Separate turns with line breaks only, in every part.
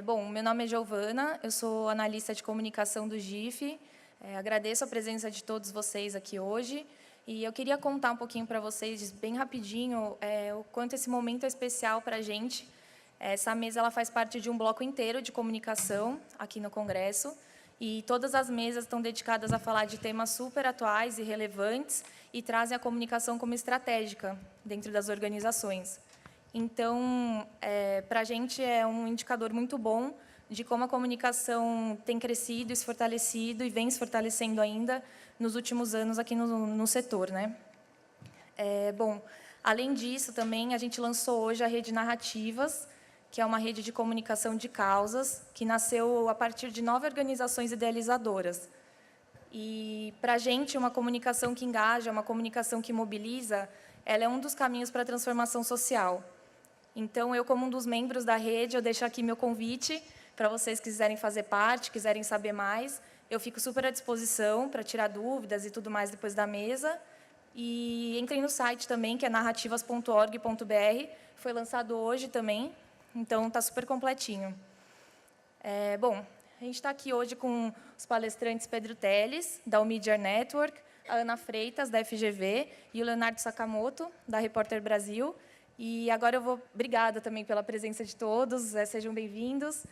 Bom, meu nome é Giovana, eu sou analista de comunicação do GIF. Agradeço a presença de todos vocês aqui hoje. E eu queria contar um pouquinho para vocês, bem rapidinho, o quanto esse momento é especial para a gente. Essa mesa ela faz parte de um bloco inteiro de comunicação aqui no Congresso. E todas as mesas estão dedicadas a falar de temas super atuais e relevantes e trazem a comunicação como estratégica dentro das organizações. Então, para a gente é um indicador muito bom de como a comunicação tem crescido, se fortalecido e vem se fortalecendo ainda nos últimos anos aqui no setor, né? Bom, além disso, também a gente lançou hoje a Rede Narrativas, que é uma rede de comunicação de causas, que nasceu a partir de 9 organizações idealizadoras. E, para a gente, uma comunicação que engaja, uma comunicação que mobiliza, ela é um dos caminhos para a transformação social. Então, eu, como um dos membros da rede, eu deixo aqui meu convite para vocês que quiserem fazer parte, quiserem saber mais. Eu fico super à disposição para tirar dúvidas e tudo mais depois da mesa. E entrem no site também, que é narrativas.org.br. Foi lançado hoje também, então está super completinho. Bom, a gente está aqui hoje com os palestrantes Pedro Teles, da Omidyar Network, a Ana Freitas, da FGV, e o Leonardo Sakamoto, da Repórter Brasil. E agora eu vou... Obrigada também pela presença de todos, sejam bem-vindos.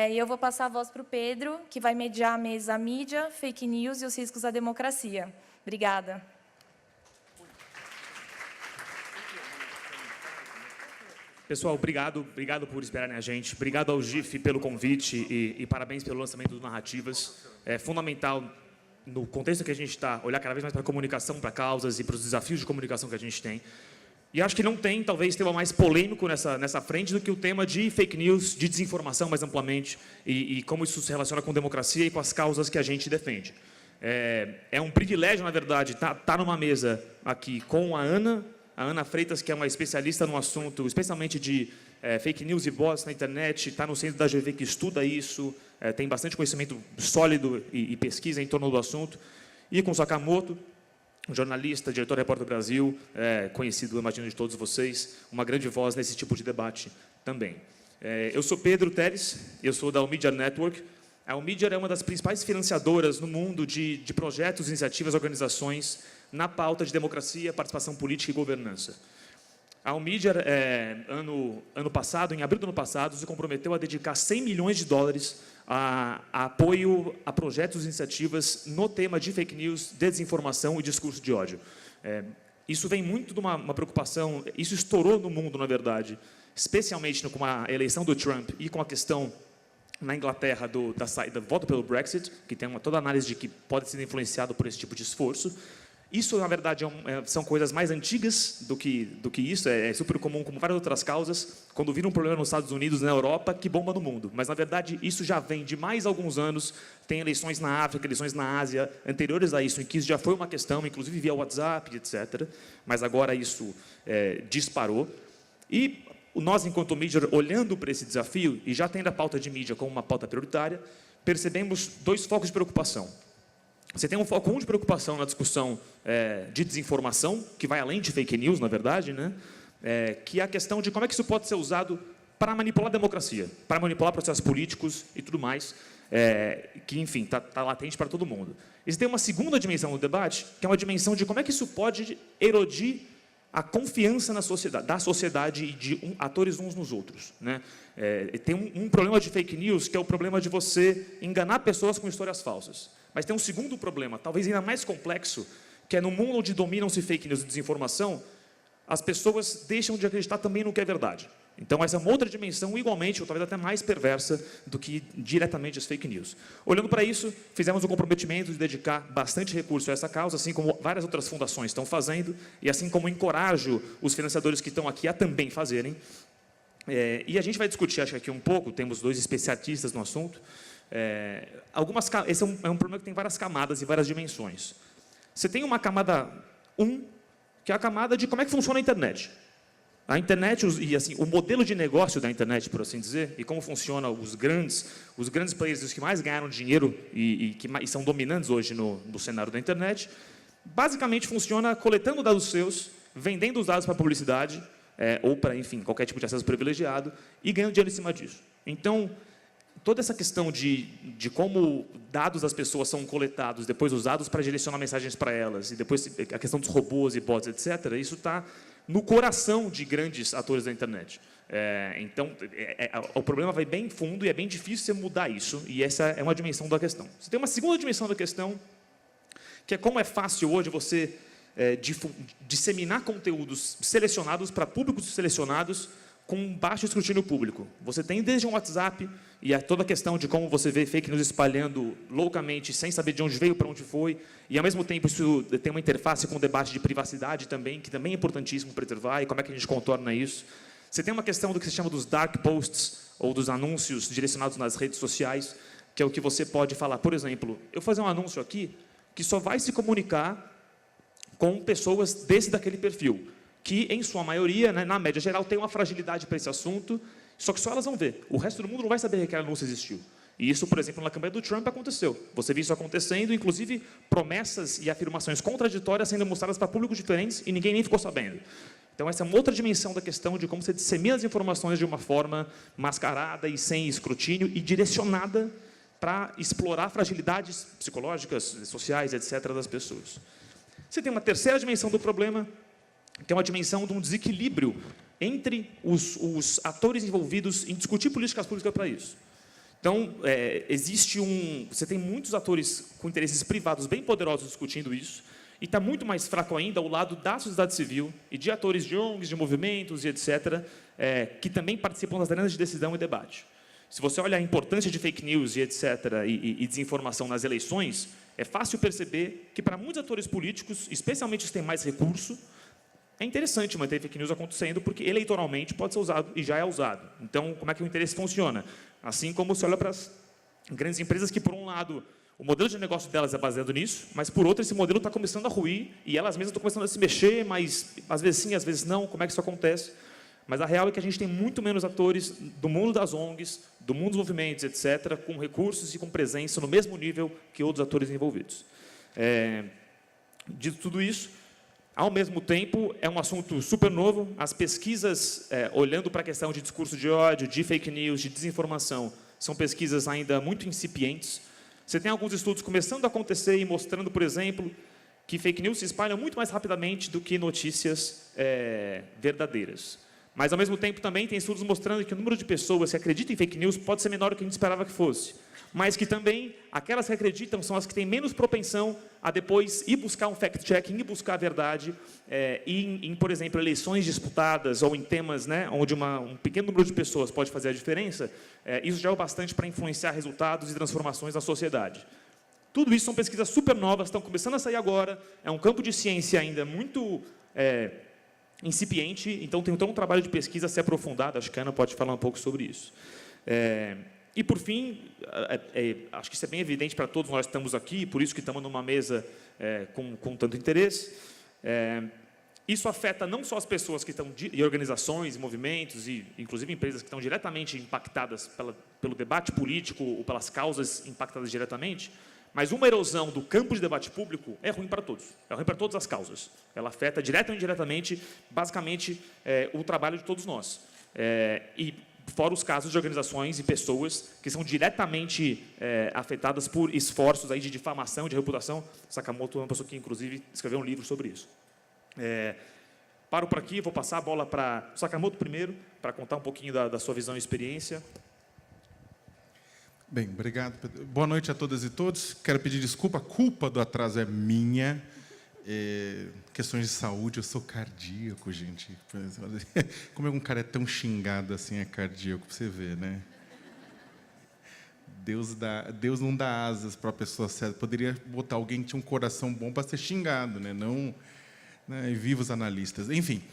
E eu vou passar a voz para o Pedro, que vai mediar a mesa mídia, fake news e os riscos à democracia. Obrigada.
Pessoal, obrigado por esperarem a gente. Obrigado ao GIF pelo convite e parabéns pelo lançamento do Narrativas. É fundamental, no contexto que a gente está, olhar cada vez mais para a comunicação, para causas e para os desafios de comunicação que a gente tem. E acho que não tem, talvez, tema mais polêmico nessa frente do que o tema de fake news, de desinformação mais amplamente, e como isso se relaciona com democracia e com as causas que a gente defende. É um privilégio, na verdade, estar numa mesa aqui com a Ana Freitas, que é uma especialista no assunto, especialmente de fake news e bots na internet, está no centro da GV que estuda isso, tem bastante conhecimento sólido e pesquisa em torno do assunto, e com o Sakamoto, um jornalista, diretor da Repórter Brasil, conhecido, imagino, de todos vocês, uma grande voz nesse tipo de debate também. Eu sou Pedro Teles, eu sou da Omidyar Network. A Omidyar é uma das principais financiadoras no mundo de projetos, iniciativas, organizações na pauta de democracia, participação política e governança. A Omidyar, ano passado, em abril do ano passado, se comprometeu a dedicar 100 milhões de dólares a apoio a projetos e iniciativas no tema de fake news, desinformação e discurso de ódio. Isso vem muito de uma preocupação, isso estourou no mundo, na verdade, especialmente com a eleição do Trump e com a questão na Inglaterra da saída, voto pelo Brexit, que tem toda a análise de que pode ser influenciado por esse tipo de esforço. Isso, na verdade, são coisas mais antigas do que isso, é super comum, como várias outras causas, quando vira um problema nos Estados Unidos, na Europa, que bomba no mundo. Mas, na verdade, isso já vem de mais alguns anos, tem eleições na África, eleições na Ásia, anteriores a isso, em que isso já foi uma questão, inclusive via WhatsApp, etc. Mas agora isso disparou. E nós, enquanto mídia, olhando para esse desafio, e já tendo a pauta de mídia como uma pauta prioritária, percebemos 2 focos de preocupação. Você tem um foco de preocupação na discussão de desinformação, que vai além de fake news, na verdade, né? Que é a questão de como é que isso pode ser usado para manipular a democracia, para manipular processos políticos e tudo mais, que, enfim, está latente para todo mundo. E tem uma segunda dimensão do debate, que é uma dimensão de como é que isso pode erodir a confiança da sociedade e de atores uns nos outros, né? Tem um problema de fake news, que é o problema de você enganar pessoas com histórias falsas. Mas tem um segundo problema, talvez ainda mais complexo, que é no mundo onde dominam-se fake news e desinformação, as pessoas deixam de acreditar também no que é verdade. Então, essa é uma outra dimensão igualmente, ou talvez até mais perversa, do que diretamente as fake news. Olhando para isso, fizemos um comprometimento de dedicar bastante recurso a essa causa, assim como várias outras fundações estão fazendo, e assim como encorajo os financiadores que estão aqui a também fazerem. E a gente vai discutir, acho que aqui um pouco, temos 2 especialistas no assunto. Esse é um problema que tem várias camadas e várias dimensões. Você tem uma camada 1, que é a camada de como é que funciona a internet. A internet e assim, o modelo de negócio da internet, por assim dizer, e como funciona os grandes players, os que mais ganharam dinheiro e são dominantes hoje no cenário da internet, basicamente funciona coletando dados seus, vendendo os dados para publicidade, ou para, enfim, qualquer tipo de acesso privilegiado, e ganhando dinheiro em cima disso. Então, toda essa questão de como dados das pessoas são coletados, depois usados para direcionar mensagens para elas, e depois a questão dos robôs e bots, etc., isso está no coração de grandes atores da internet. Então, o problema vai bem fundo e é bem difícil você mudar isso, e essa é uma dimensão da questão. Você tem uma segunda dimensão da questão, que é como é fácil hoje você disseminar conteúdos selecionados para públicos selecionados com baixo escrutínio público. Você tem desde um WhatsApp, e toda a questão de como você vê fake news espalhando loucamente, sem saber de onde veio, para onde foi, e, ao mesmo tempo, isso tem uma interface com o debate de privacidade também, que também é importantíssimo preservar, e como é que a gente contorna isso. Você tem uma questão do que se chama dos dark posts, ou dos anúncios direcionados nas redes sociais, que é o que você pode falar. Por exemplo, eu vou fazer um anúncio aqui que só vai se comunicar com pessoas daquele perfil, que, em sua maioria, né, na média geral, tem uma fragilidade para esse assunto, só que só elas vão ver. O resto do mundo não vai saber que aquele anúncio existiu. E isso, por exemplo, na campanha do Trump aconteceu. Você viu isso acontecendo, inclusive promessas e afirmações contraditórias sendo mostradas para públicos diferentes e ninguém nem ficou sabendo. Então, essa é uma outra dimensão da questão de como você dissemina as informações de uma forma mascarada e sem escrutínio e direcionada para explorar fragilidades psicológicas, sociais, etc., das pessoas. Você tem uma terceira dimensão do problema, que é uma dimensão de um desequilíbrio entre os atores envolvidos em discutir políticas públicas para isso. Então, você tem muitos atores com interesses privados bem poderosos discutindo isso, e está muito mais fraco ainda ao lado da sociedade civil e de atores de ONGs, de movimentos e etc., que também participam das arenas de decisão e debate. Se você olha a importância de fake news e etc., e desinformação nas eleições, é fácil perceber que, para muitos atores políticos, especialmente os que têm mais recurso, é interessante manter fake news acontecendo, porque eleitoralmente pode ser usado e já é usado. Então, como é que o interesse funciona? Assim como se olha para as grandes empresas que, por um lado, o modelo de negócio delas é baseado nisso, mas, por outro, esse modelo está começando a ruir e elas mesmas estão começando a se mexer, mas às vezes sim, às vezes não. Como é que isso acontece? Mas a real é que a gente tem muito menos atores do mundo das ONGs, do mundo dos movimentos, etc., com recursos e com presença no mesmo nível que outros atores envolvidos. Dito tudo isso, ao mesmo tempo, é um assunto super novo. As pesquisas, olhando para a questão de discurso de ódio, de fake news, de desinformação, são pesquisas ainda muito incipientes. Você tem alguns estudos começando a acontecer e mostrando, por exemplo, que fake news se espalham muito mais rapidamente do que notícias verdadeiras. Mas, ao mesmo tempo, também tem estudos mostrando que o número de pessoas que acreditam em fake news pode ser menor do que a gente esperava que fosse. Mas que também, aquelas que acreditam são as que têm menos propensão a depois ir buscar um fact-checking, ir buscar a verdade, em, por exemplo, eleições disputadas ou em temas, né, onde um pequeno número de pessoas pode fazer a diferença. Isso já é o bastante para influenciar resultados e transformações na sociedade. Tudo isso são pesquisas super novas, estão começando a sair agora, é um campo de ciência ainda muito incipiente, então tem um trabalho de pesquisa a ser aprofundado, acho que a Ana pode falar um pouco sobre isso. E, por fim, acho que isso é bem evidente para todos nós que estamos aqui, por isso que estamos numa mesa com tanto interesse. Isso afeta não só as pessoas que estão, e organizações, e movimentos, e inclusive empresas que estão diretamente impactadas pelo debate político ou pelas causas impactadas diretamente, mas uma erosão do campo de debate público é ruim para todos. É ruim para todas as causas. Ela afeta direta ou indiretamente, basicamente, o trabalho de todos nós. E fora os casos de organizações e pessoas que são diretamente afetadas por esforços aí de difamação, de reputação. Sakamoto é uma pessoa que, inclusive, escreveu um livro sobre isso. Paro por aqui, vou passar a bola para o Sakamoto primeiro, para contar um pouquinho da sua visão e experiência.
Bem, obrigado, Pedro. Boa noite a todas e todos. Quero pedir desculpa, a culpa do atraso é minha. Questões de saúde, eu sou cardíaco, gente. Como um cara é tão xingado assim, é cardíaco, para você ver, né? Deus não dá asas para a pessoa certa. Poderia botar alguém que tinha um coração bom para ser xingado, né? Não, né? E viva os analistas. Enfim,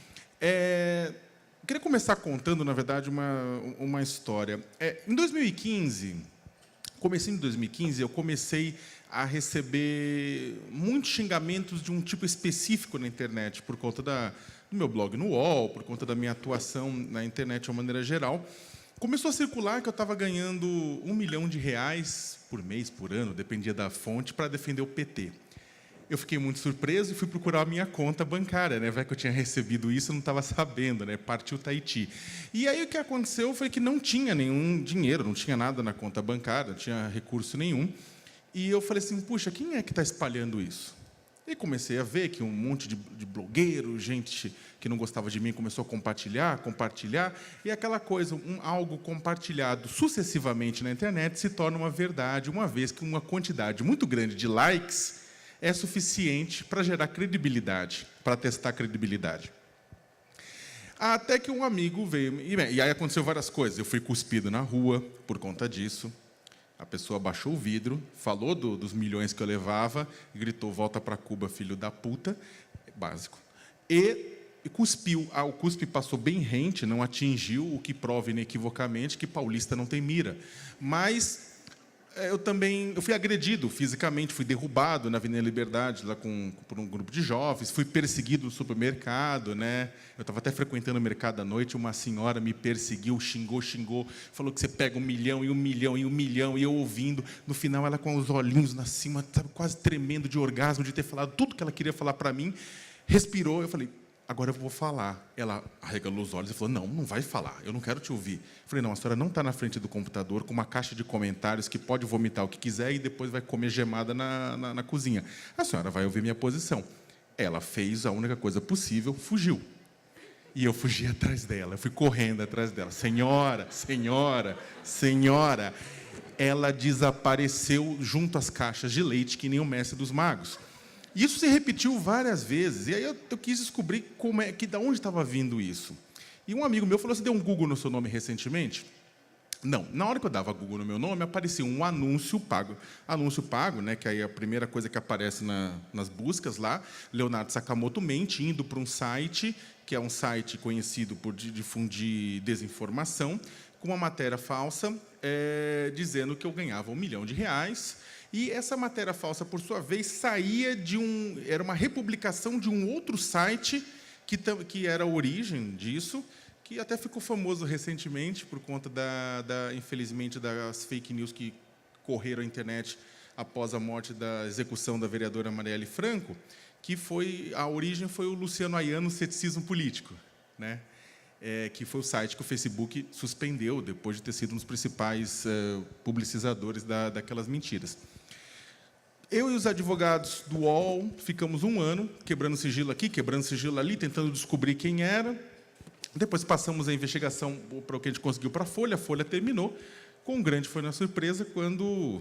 eu queria começar contando, na verdade, uma história. Em 2015, comecinho de 2015, eu comecei a receber muitos xingamentos de um tipo específico na internet, por conta do meu blog no UOL, por conta da minha atuação na internet de uma maneira geral. Começou a circular que eu estava ganhando R$1 milhão por mês, por ano, dependia da fonte, para defender o PT. eu fiquei muito surpreso e fui procurar a minha conta bancária, né? Vai que eu tinha recebido isso, eu não estava sabendo, né? Partiu Tahiti. E aí o que aconteceu foi que não tinha nenhum dinheiro, não tinha nada na conta bancária, não tinha recurso nenhum. E eu falei assim, puxa, quem é que está espalhando isso? E comecei a ver que um monte de blogueiro, gente que não gostava de mim, começou a compartilhar, e aquela coisa, algo compartilhado sucessivamente na internet se torna uma verdade, uma vez que uma quantidade muito grande de likes é suficiente para gerar credibilidade, para testar a credibilidade. Até que um amigo veio, e aí aconteceu várias coisas. Eu fui cuspido na rua por conta disso. A pessoa baixou o vidro, falou dos milhões que eu levava, gritou, volta para Cuba, filho da puta, básico. E cuspiu. O cuspe passou bem rente, não atingiu, o que prova inequivocamente que paulista não tem mira. Mas eu fui agredido fisicamente, fui derrubado na Avenida Liberdade lá por um grupo de jovens, fui perseguido no supermercado, né? Eu estava até frequentando o mercado à noite, uma senhora me perseguiu, xingou, falou que você pega 1 milhão e 1 milhão e 1 milhão, e eu ouvindo. No final, ela com os olhinhos na cima, sabe, quase tremendo de orgasmo, de ter falado tudo que ela queria falar para mim, respirou, eu falei, agora eu vou falar. Ela arregalou os olhos e falou, não vai falar, eu não quero te ouvir. Eu falei, não, a senhora não está na frente do computador com uma caixa de comentários que pode vomitar o que quiser e depois vai comer gemada na cozinha. A senhora vai ouvir minha posição. Ela fez a única coisa possível, fugiu. E eu fugi atrás dela, eu fui correndo atrás dela. Senhora. Ela desapareceu junto às caixas de leite, que nem o mestre dos magos. Isso se repetiu várias vezes. E aí eu quis descobrir de onde estava vindo isso. E um amigo meu falou, você deu um Google no seu nome recentemente? Não. Na hora que eu dava Google no meu nome, aparecia um anúncio pago. Anúncio pago, né, que aí é a primeira coisa que aparece nas buscas lá. Leonardo Sakamoto mente, indo para um site, que é um site conhecido por difundir desinformação, com uma matéria falsa, dizendo que eu ganhava R$1 milhão. E essa matéria falsa, por sua vez, saía era uma republicação de um outro site que era a origem disso, que até ficou famoso recentemente por conta infelizmente, das fake news que correram à internet após a morte da execução da vereadora Marielle Franco, que a origem foi o Luciano Ayano Ceticismo Político, né? Que foi o site que o Facebook suspendeu depois de ter sido um dos principais publicizadores daquelas mentiras. Eu e os advogados do UOL ficamos 1 ano quebrando sigilo aqui, quebrando sigilo ali, tentando descobrir quem era. Depois passamos a investigação para o que a gente conseguiu para a Folha terminou. Quão grande foi a surpresa quando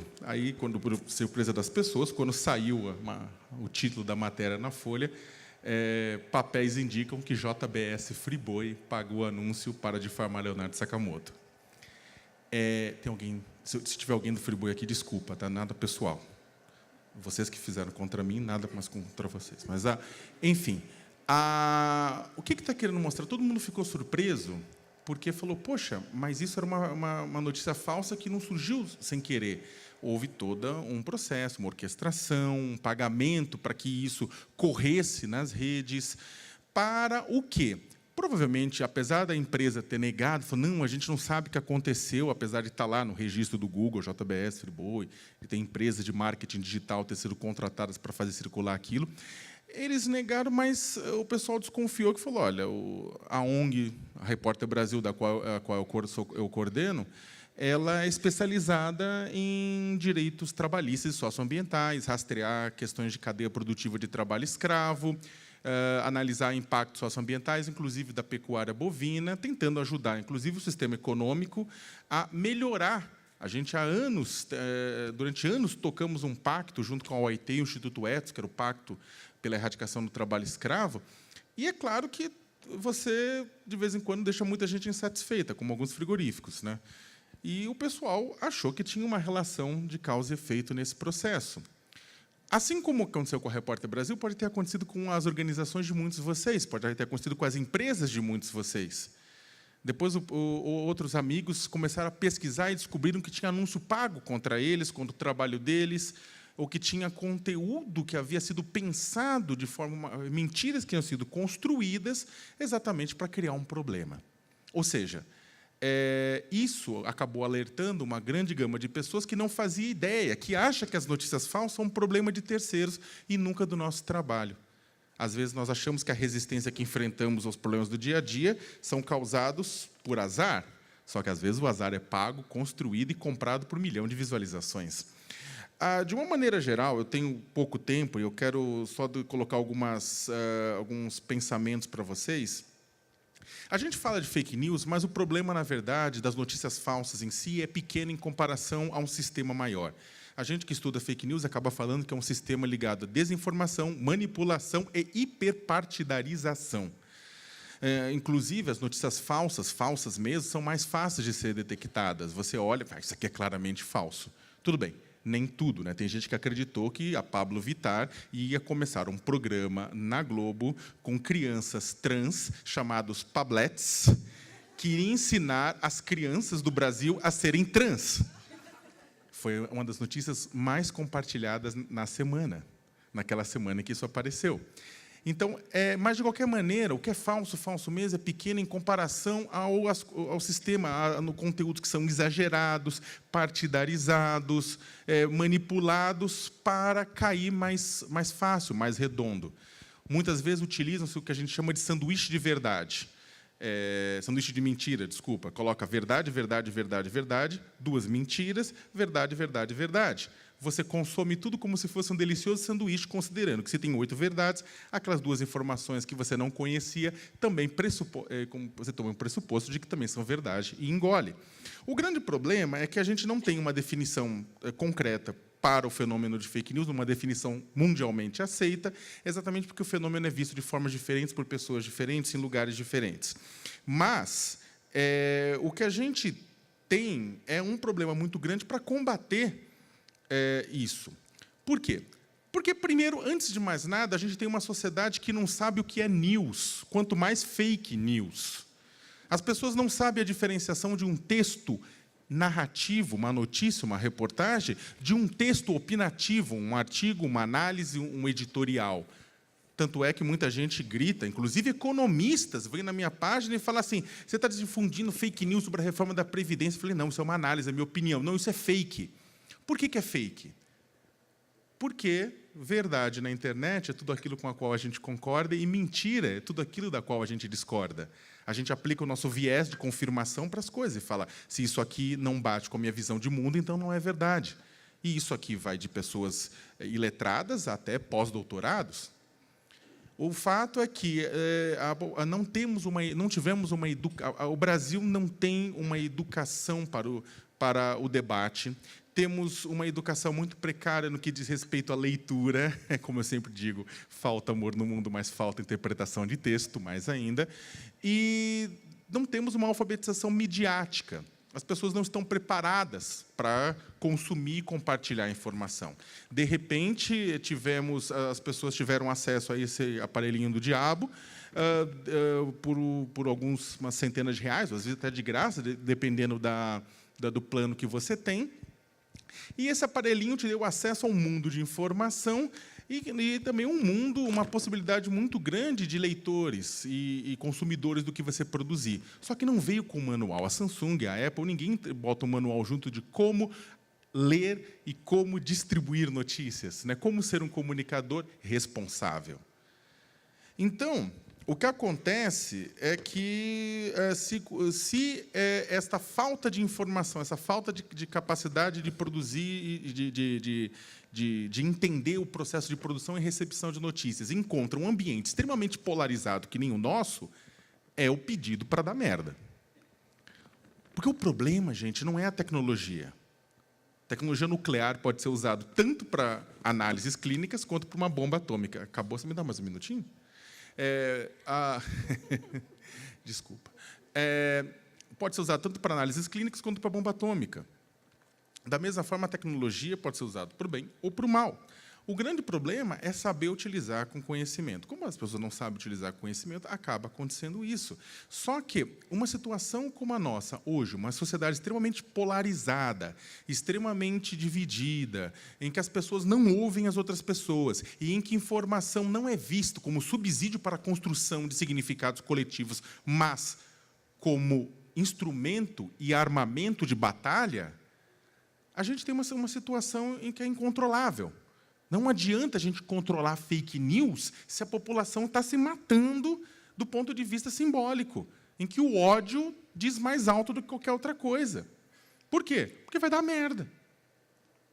surpresa das pessoas, quando saiu o título da matéria na Folha, papéis indicam que JBS Friboi pagou o anúncio para difamar Leonardo Sakamoto. Tem alguém, se tiver alguém do Friboi aqui, desculpa, tá? Nada pessoal. Vocês que fizeram contra mim, nada mais contra vocês. Mas, enfim, o que está querendo mostrar? Todo mundo ficou surpreso, porque falou, poxa, mas isso era uma notícia falsa que não surgiu sem querer. Houve todo um processo, uma orquestração, um pagamento para que isso corresse nas redes. Para o quê? Provavelmente, apesar da empresa ter negado, falou, não, a gente não sabe o que aconteceu, apesar de estar lá no registro do Google, JBS, Friboi, e tem empresas de marketing digital ter sido contratadas para fazer circular aquilo. Eles negaram, mas o pessoal desconfiou, que falou, olha, a ONG, a Repórter Brasil, a qual eu coordeno, ela é especializada em direitos trabalhistas e socioambientais, rastrear questões de cadeia produtiva de trabalho escravo, analisar impactos socioambientais, inclusive da pecuária bovina, tentando ajudar, inclusive, o sistema econômico a melhorar. A gente, durante anos, tocamos um pacto, junto com a OIT e o Instituto Etos, que era o Pacto pela Erradicação do Trabalho Escravo, e é claro que você, de vez em quando, deixa muita gente insatisfeita, como alguns frigoríficos, né? E o pessoal achou que tinha uma relação de causa e efeito nesse processo. Assim como aconteceu com a Repórter Brasil, pode ter acontecido com as organizações de muitos de vocês, pode ter acontecido com as empresas de muitos de vocês. Depois, outros amigos começaram a pesquisar e descobriram que tinha anúncio pago contra eles, contra o trabalho deles, ou que tinha conteúdo que havia sido pensado de forma... mentiras que tinham sido construídas exatamente para criar um problema. Ou seja, isso acabou alertando uma grande gama de pessoas que não fazia ideia, que acha que as notícias falsas são um problema de terceiros e nunca do nosso trabalho. Às vezes, nós achamos que a resistência que enfrentamos aos problemas do dia a dia são causados por azar. Só que, às vezes, o azar é pago, construído e comprado por 1 milhão de visualizações. De uma maneira geral, eu tenho pouco tempo e eu quero só colocar alguns pensamentos para vocês. A gente fala de fake news, mas o problema, na verdade, das notícias falsas em si é pequeno em comparação a um sistema maior. A gente que estuda fake news acaba falando que é um sistema ligado à desinformação, manipulação e hiperpartidarização. Inclusive, as notícias falsas mesmo, são mais fáceis de ser detectadas. Você olha, isso aqui é claramente falso. Tudo bem, nem tudo, né? Tem gente que acreditou que a Pablo Vittar ia começar um programa na Globo com crianças trans, chamados Pablets, que iria ensinar as crianças do Brasil a serem trans. Foi uma das notícias mais compartilhadas na semana, naquela semana que isso apareceu. Então, mas, de qualquer maneira, o que é falso mesmo, é pequeno em comparação ao sistema, no conteúdos que são exagerados, partidarizados, manipulados para cair mais fácil, mais redondo. Muitas vezes utilizam-se o que a gente chama de sanduíche de verdade. Sanduíche de mentira, desculpa. Coloca verdade, verdade, verdade, verdade, 2 mentiras, verdade, verdade, verdade. Você consome tudo como se fosse um delicioso sanduíche, considerando que se tem 8 verdades, aquelas 2 informações que você não conhecia, também você toma um pressuposto de que também são verdade e engole. O grande problema é que a gente não tem uma definição concreta para o fenômeno de fake news, uma definição mundialmente aceita, exatamente porque o fenômeno é visto de formas diferentes, por pessoas diferentes, em lugares diferentes. Mas o que a gente tem é um problema muito grande para combater isso. Por quê? Porque, primeiro, antes de mais nada, a gente tem uma sociedade que não sabe o que é news, quanto mais fake news. As pessoas não sabem a diferenciação de um texto narrativo, uma notícia, uma reportagem, de um texto opinativo, um artigo, uma análise, um editorial. Tanto é que muita gente grita, inclusive economistas, vêm na minha página e falam assim, você está difundindo fake news sobre a reforma da Previdência. Eu falei, não, isso é uma análise, é a minha opinião. Não, isso é fake. Por que é fake? Porque verdade na internet é tudo aquilo com a qual a gente concorda e mentira é tudo aquilo da qual a gente discorda. A gente aplica o nosso viés de confirmação para as coisas e fala, se isso aqui não bate com a minha visão de mundo, então não é verdade. E isso aqui vai de pessoas iletradas até pós-doutorados. O fato é que o Brasil não tem uma educação para o debate. Temos uma educação muito precária no que diz respeito à leitura. Como eu sempre digo, falta amor no mundo, mas falta interpretação de texto, mais ainda. E não temos uma alfabetização midiática. As pessoas não estão preparadas para consumir e compartilhar informação. De repente, as pessoas tiveram acesso a esse aparelhinho do diabo por umas centenas de reais, às vezes até de graça, dependendo do plano que você tem. E esse aparelhinho te deu acesso a um mundo de informação e também uma possibilidade muito grande de leitores e consumidores do que você produzir. Só que não veio com manual. A Samsung, a Apple, ninguém bota um manual junto de como ler e como distribuir notícias, né? Como ser um comunicador responsável. Então, o que acontece é que, se esta falta de informação, essa falta de capacidade de produzir e de entender o processo de produção e recepção de notícias, encontra um ambiente extremamente polarizado, que nem o nosso, é o pedido para dar merda. Porque o problema, gente, não é a tecnologia. A tecnologia nuclear pode ser usada tanto para análises clínicas quanto para uma bomba atômica. Acabou? Você me dá mais um minutinho? Desculpa. Pode ser usado tanto para análises clínicas quanto para bomba atômica. Da mesma forma, a tecnologia pode ser usada para o bem ou para o mal. O grande problema é saber utilizar com conhecimento. Como as pessoas não sabem utilizar com conhecimento, acaba acontecendo isso. Só que uma situação como a nossa, hoje, uma sociedade extremamente polarizada, extremamente dividida, em que as pessoas não ouvem as outras pessoas e em que informação não é vista como subsídio para a construção de significados coletivos, mas como instrumento e armamento de batalha, a gente tem uma situação em que é incontrolável. Não adianta a gente controlar fake news se a população está se matando do ponto de vista simbólico, em que o ódio diz mais alto do que qualquer outra coisa. Por quê? Porque vai dar merda.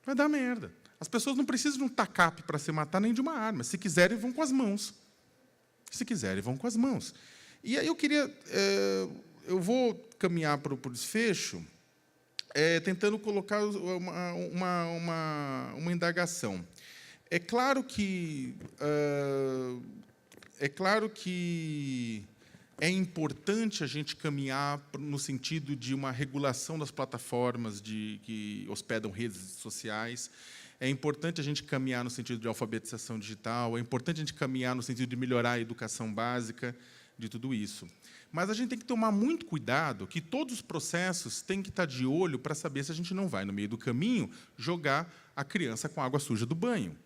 Vai dar merda. As pessoas não precisam de um tacape para se matar, nem de uma arma. Se quiserem, vão com as mãos. Se quiserem, vão com as mãos. E aí eu queria... eu vou caminhar para o desfecho, tentando colocar uma indagação. É claro que é importante a gente caminhar no sentido de uma regulação das plataformas que hospedam redes sociais. É importante a gente caminhar no sentido de alfabetização digital. É importante a gente caminhar no sentido de melhorar a educação básica de tudo isso. Mas a gente tem que tomar muito cuidado que todos os processos têm que estar de olho para saber se a gente não vai, no meio do caminho, jogar a criança com a água suja do banho.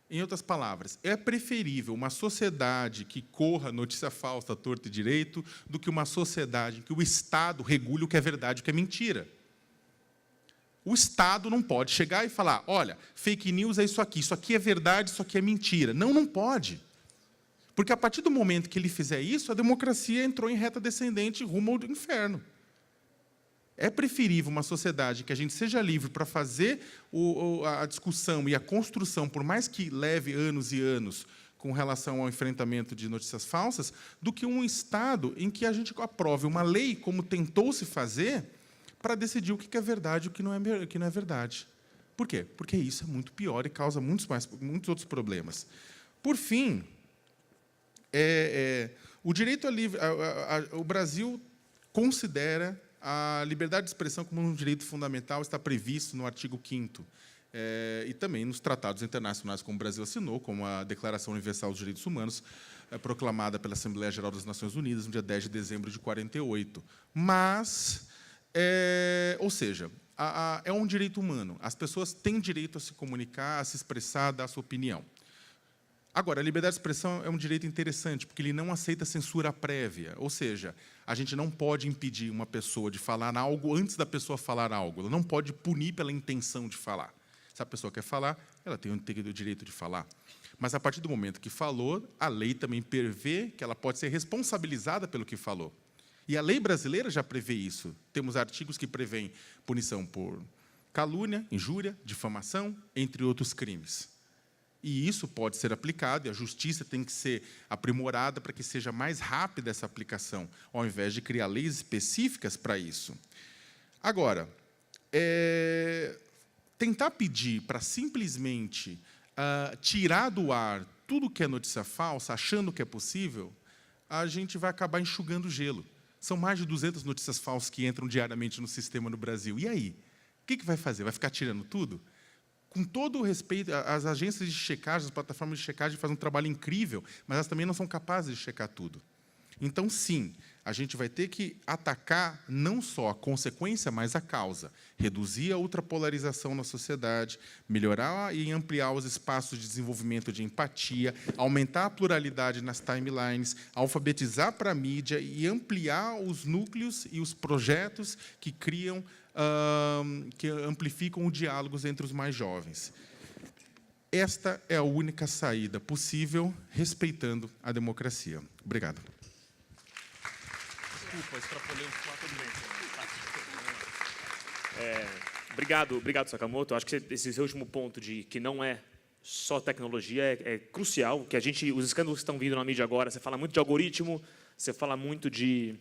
Em outras palavras, é preferível uma sociedade que corra notícia falsa, torto e direito, do que uma sociedade em que o Estado regule o que é verdade e o que é mentira. O Estado não pode chegar e falar, olha, fake news é isso aqui é verdade, isso aqui é mentira. Não, não pode. Porque, a partir do momento que ele fizer isso, a democracia entrou em reta descendente rumo ao inferno. É preferível uma sociedade que a gente seja livre para fazer a discussão e a construção, por mais que leve anos e anos, com relação ao enfrentamento de notícias falsas, do que um Estado em que a gente aprove uma lei, como tentou-se fazer, para decidir o que é verdade e o que não é verdade. Por quê? Porque isso é muito pior e causa muitos outros problemas. Por fim, o direito a livre... o Brasil considera a liberdade de expressão como um direito fundamental, está previsto no artigo 5º, e também nos tratados internacionais como o Brasil assinou, como a Declaração Universal dos Direitos Humanos, proclamada pela Assembleia Geral das Nações Unidas no dia 10 de dezembro de 1948. Mas, ou seja, é um direito humano. As pessoas têm direito a se comunicar, a se expressar, a dar a sua opinião. Agora, a liberdade de expressão é um direito interessante, porque ele não aceita censura prévia. Ou seja, a gente não pode impedir uma pessoa de falar algo antes da pessoa falar algo. Ela não pode punir pela intenção de falar. Se a pessoa quer falar, ela tem o direito de falar. Mas, a partir do momento que falou, a lei também prevê que ela pode ser responsabilizada pelo que falou. E a lei brasileira já prevê isso. Temos artigos que prevêem punição por calúnia, injúria, difamação, entre outros crimes. E isso pode ser aplicado, e a justiça tem que ser aprimorada para que seja mais rápida essa aplicação, ao invés de criar leis específicas para isso. Agora, tentar pedir para simplesmente tirar do ar tudo que é notícia falsa, achando que é possível, a gente vai acabar enxugando gelo. São mais de 200 notícias falsas que entram diariamente no sistema no Brasil. E aí? O que vai fazer? Vai ficar tirando tudo? Com todo o respeito, as agências de checagem, as plataformas de checagem fazem um trabalho incrível, mas elas também não são capazes de checar tudo. Então, sim, a gente vai ter que atacar não só a consequência, mas a causa. Reduzir a ultrapolarização na sociedade, melhorar e ampliar os espaços de desenvolvimento de empatia, aumentar a pluralidade nas timelines, alfabetizar para a mídia e ampliar os núcleos e os projetos que criam, que amplificam os diálogos entre os mais jovens. Esta é a única saída possível, respeitando a democracia. Obrigado.
Desculpa, extrapolei uns 4 minutos. Obrigado, Sakamoto. Acho que esse seu último ponto de que não é só tecnologia é crucial. Que os escândalos que estão vindo na mídia agora, você fala muito de algoritmo, você fala muito de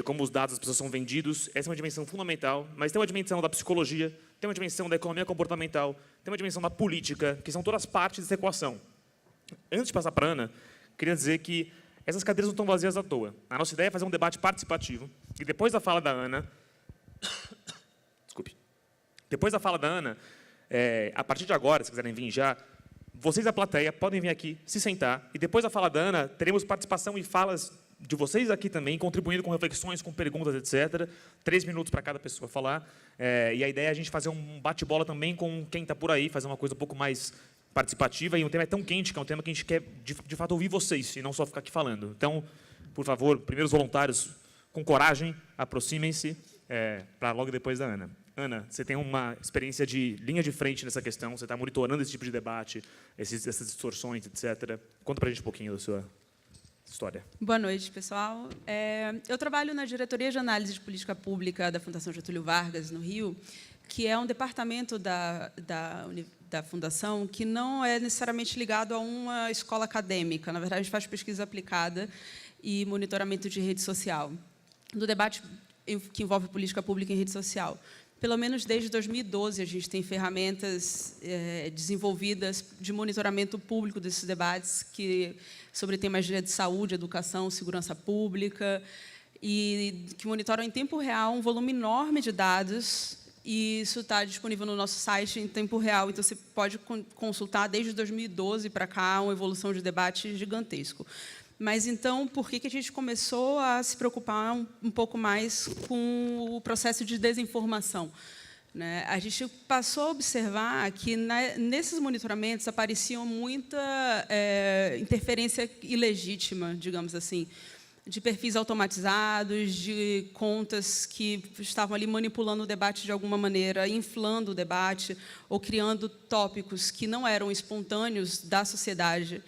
como os dados das pessoas são vendidos. Essa é uma dimensão fundamental, mas tem uma dimensão da psicologia, tem uma dimensão da economia comportamental, tem uma dimensão da política, que são todas partes dessa equação. Antes de passar para a Ana, queria dizer que essas cadeiras não estão vazias à toa. A nossa ideia é fazer um debate participativo, e depois da fala da Ana... Desculpe. Depois da fala da Ana, a partir de agora, se quiserem vir já, vocês da plateia podem vir aqui, se sentar, e depois da fala da Ana, teremos participação e falas de vocês aqui também, contribuindo com reflexões, com perguntas, etc. 3 minutos para cada pessoa falar. E a ideia é a gente fazer um bate-bola também com quem está por aí, fazer uma coisa um pouco mais participativa. E o tema é tão quente que é um tema que a gente quer, de fato, ouvir vocês, e não só ficar aqui falando. Então, por favor, primeiros voluntários, Com coragem, aproximem-se, para logo depois da Ana. Ana, você tem uma experiência de linha de frente nessa questão, você está monitorando esse tipo de debate, essas distorções, etc. Conta para a gente um pouquinho da sua história.
Boa noite, pessoal. Eu trabalho na Diretoria de Análise de Política Pública da Fundação Getúlio Vargas, no Rio, que é um departamento da Fundação que não é necessariamente ligado a uma escola acadêmica. Na verdade, a gente faz pesquisa aplicada e monitoramento de rede social, do debate que envolve política pública em rede social. Pelo menos desde 2012, a gente tem ferramentas desenvolvidas de monitoramento público desses debates sobre temas de saúde, educação, segurança pública, e que monitoram em tempo real um volume enorme de dados, e isso está disponível no nosso site em tempo real. Então, você pode consultar, desde 2012 para cá, uma evolução de debate gigantesco. Mas, então, por que a gente começou a se preocupar um pouco mais com o processo de desinformação? Né? A gente passou a observar que, nesses monitoramentos, aparecia muita interferência ilegítima, digamos assim, de perfis automatizados, de contas que estavam ali manipulando o debate de alguma maneira, inflando o debate, ou criando tópicos que não eram espontâneos da sociedade,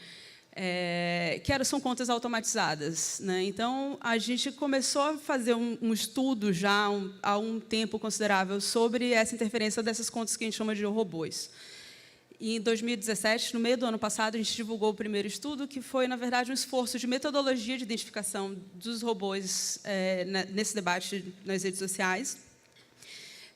são contas automatizadas. Né? Então, a gente começou a fazer um estudo já há um tempo considerável sobre essa interferência dessas contas que a gente chama de robôs. E, em 2017, no meio do ano passado, a gente divulgou o primeiro estudo, que foi, na verdade, um esforço de metodologia de identificação dos robôs nesse debate nas redes sociais.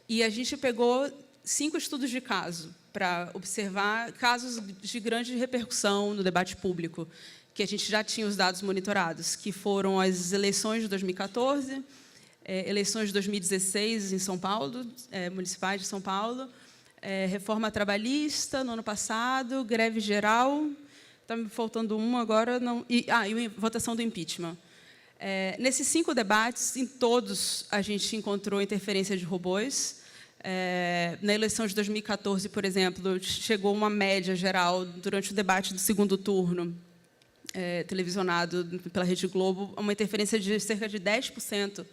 E a gente pegou 5 estudos de caso para observar casos de grande repercussão no debate público, que a gente já tinha os dados monitorados, que foram as eleições de 2014, eleições de 2016 em São Paulo, municipais de São Paulo, reforma trabalhista no ano passado, greve geral, está me faltando um agora, não, e votação do impeachment. Nesses 5 debates, em todos, a gente encontrou interferência de robôs. Na eleição de 2014, por exemplo, chegou uma média geral, durante o debate do segundo turno, televisionado pela Rede Globo, uma interferência de cerca de 10%